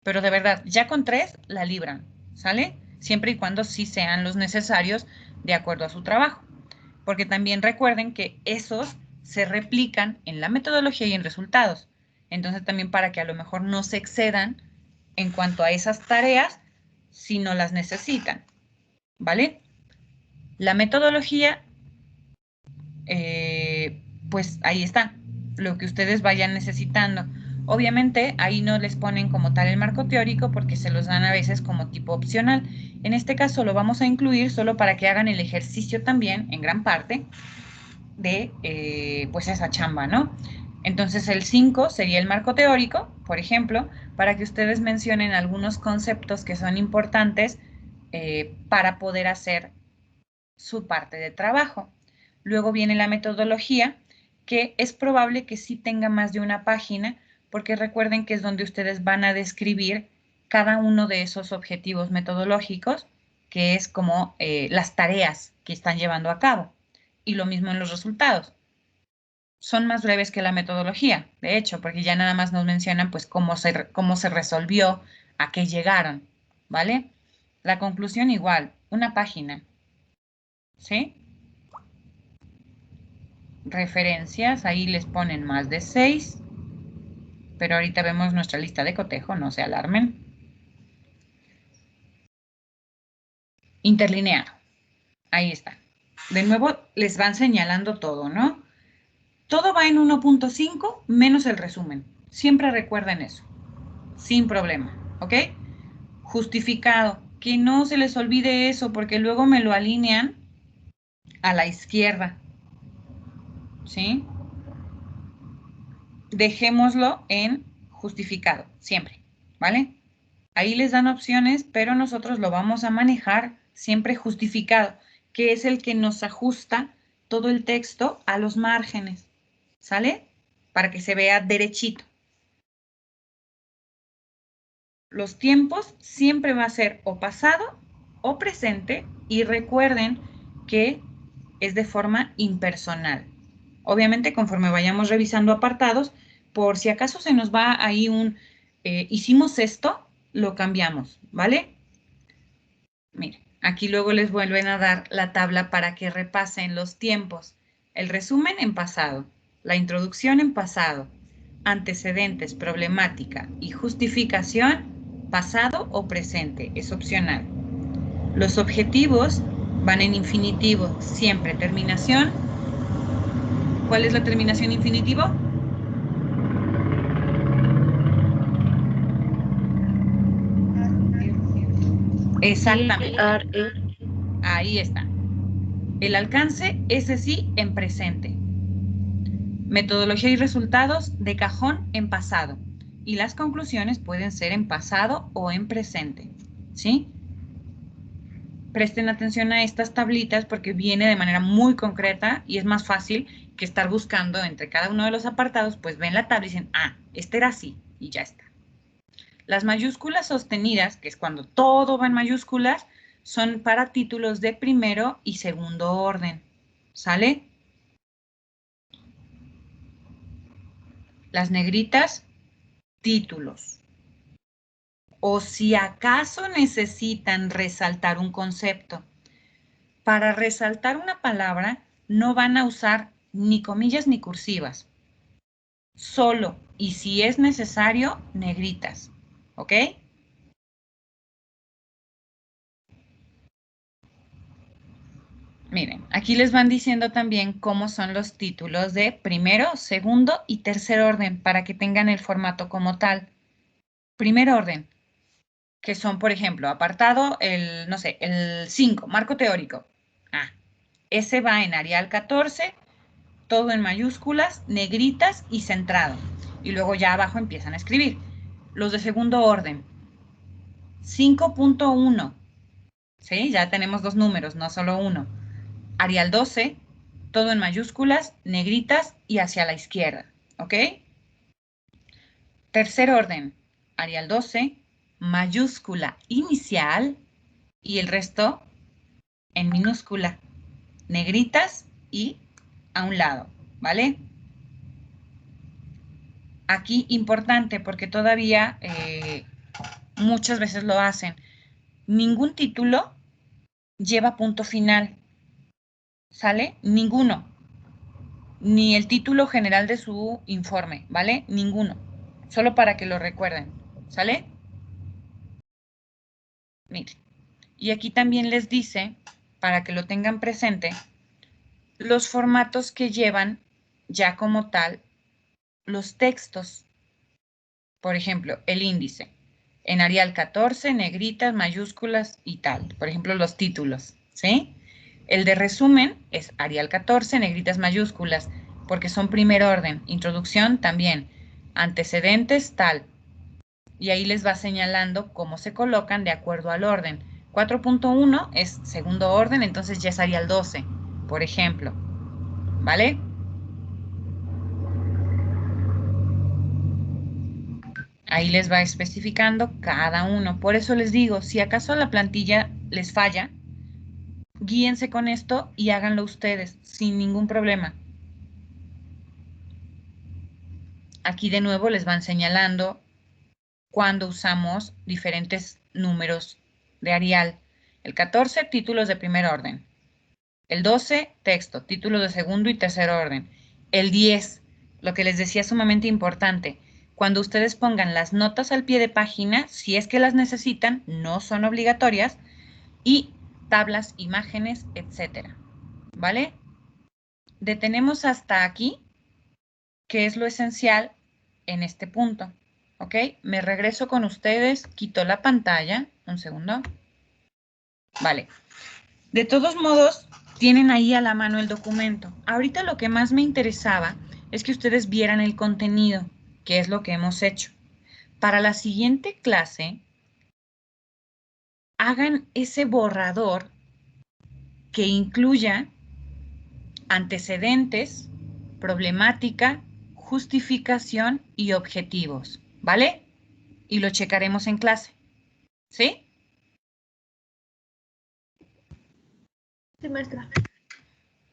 pero de verdad, ya con 3 la libran, ¿sale? Siempre y cuando sí sean los necesarios de acuerdo a su trabajo. Porque también recuerden que esos se replican en la metodología y en resultados. Entonces también para que a lo mejor no se excedan en cuanto a esas tareas si no las necesitan, ¿vale? La metodología, pues ahí está, lo que ustedes vayan necesitando. Obviamente ahí no les ponen como tal el marco teórico porque se los dan a veces como tipo opcional. En este caso lo vamos a incluir solo para que hagan el ejercicio también, en gran parte, de pues esa chamba, ¿no? Entonces el 5 sería el marco teórico, por ejemplo, para que ustedes mencionen algunos conceptos que son importantes para poder hacer su parte de trabajo. Luego viene la metodología, que es probable que sí tenga más de una página, porque recuerden que es donde ustedes van a describir cada uno de esos objetivos metodológicos, que es como las tareas que están llevando a cabo. Y lo mismo en los resultados. Son más breves que la metodología, de hecho, porque ya nada más nos mencionan pues cómo se resolvió, a qué llegaron, ¿vale? La conclusión igual, una página, ¿sí? Referencias, ahí les ponen más de 6, pero ahorita vemos nuestra lista de cotejo, no se alarmen. Interlineado, ahí está. De nuevo les van señalando todo, ¿no? Todo va en 1.5 menos el resumen. Siempre recuerden eso, sin problema, ¿ok? Justificado, que no se les olvide eso porque luego me lo alinean a la izquierda, ¿sí? Dejémoslo en justificado, siempre, ¿vale? Ahí les dan opciones, pero nosotros lo vamos a manejar siempre justificado, que es el que nos ajusta todo el texto a los márgenes, ¿sale? Para que se vea derechito. Los tiempos siempre va a ser o pasado o presente y recuerden que es de forma impersonal. Obviamente, conforme vayamos revisando apartados, por si acaso se nos va ahí hicimos esto, lo cambiamos, ¿vale? Miren, aquí luego les vuelven a dar la tabla para que repasen los tiempos. El resumen en pasado, la introducción en pasado, antecedentes, problemática y justificación, pasado o presente, es opcional. Los objetivos van en infinitivo, siempre terminación. ¿Cuál es la terminación infinitivo? Exactamente. Ahí está. El alcance, ese sí, en presente. Metodología y resultados de cajón en pasado. Y las conclusiones pueden ser en pasado o en presente, ¿sí? Presten atención a estas tablitas porque viene de manera muy concreta y es más fácil que estar buscando entre cada uno de los apartados, pues ven la tabla y dicen, ah, este era así y ya está. Las mayúsculas sostenidas, que es cuando todo va en mayúsculas, son para títulos de primero y segundo orden, ¿sale? Las negritas, títulos. O si acaso necesitan resaltar un concepto. para resaltar una palabra no van a usar ni comillas ni cursivas. Solo, y si es necesario, negritas. ¿Ok? Miren, aquí les van diciendo también cómo son los títulos de primero, segundo y tercer orden para que tengan el formato como tal. Primer orden, que son, por ejemplo, apartado, no sé, el 5, marco teórico. Ese va en Arial 14, todo en mayúsculas, negritas y centrado. Y luego ya abajo empiezan a escribir. Los de segundo orden. 5.1. ¿Sí? Ya tenemos 2 números, no solo uno. Arial 12, todo en mayúsculas, negritas y hacia la izquierda. ¿Ok? Tercer orden. Arial 12, mayúscula inicial y el resto en minúscula, negritas y a un lado, ¿vale? Aquí importante porque todavía muchas veces lo hacen. Ningún título lleva punto final, ¿sale? Ninguno. Ni el título general de su informe, ¿vale? Ninguno. Solo para que lo recuerden, ¿sale? Miren. Y aquí también les dice, para que lo tengan presente, los formatos que llevan ya como tal los textos. Por ejemplo, el índice. En Arial 14, negritas, mayúsculas y tal. Por ejemplo, los títulos, ¿sí? El de resumen es Arial 14, negritas, mayúsculas, porque son primer orden. Introducción también. Antecedentes, tal. Y ahí les va señalando cómo se colocan de acuerdo al orden. 4.1 es segundo orden, entonces ya es Arial 12, por ejemplo. ¿Vale? Ahí les va especificando cada uno. Por eso les digo, si acaso la plantilla les falla, guíense con esto y háganlo ustedes sin ningún problema. Aquí de nuevo les van señalando cuando usamos diferentes números de Arial. El 14, títulos de primer orden. El 12, texto, títulos de segundo y tercer orden. El 10, lo que les decía sumamente importante, cuando ustedes pongan las notas al pie de página, si es que las necesitan, no son obligatorias, y tablas, imágenes, etcétera. ¿Vale? Detenemos hasta aquí, que es lo esencial en este punto. ¿Ok? Me regreso con ustedes, quito la pantalla. Un segundo. Vale. De todos modos, tienen ahí a la mano el documento. Ahorita lo que más me interesaba es que ustedes vieran el contenido, que es lo que hemos hecho. Para la siguiente clase, hagan ese borrador que incluya antecedentes, problemática, justificación y objetivos, ¿vale? Y lo checaremos en clase, ¿sí? Sí, maestra.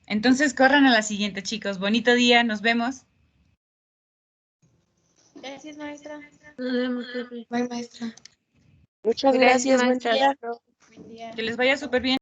Entonces corran a la siguiente, chicos. Bonito día, nos vemos. Gracias, maestra. Nos vemos, profe. Bye, maestra. Muchas gracias, buen maestra. día. Buen día. Que les vaya súper bien.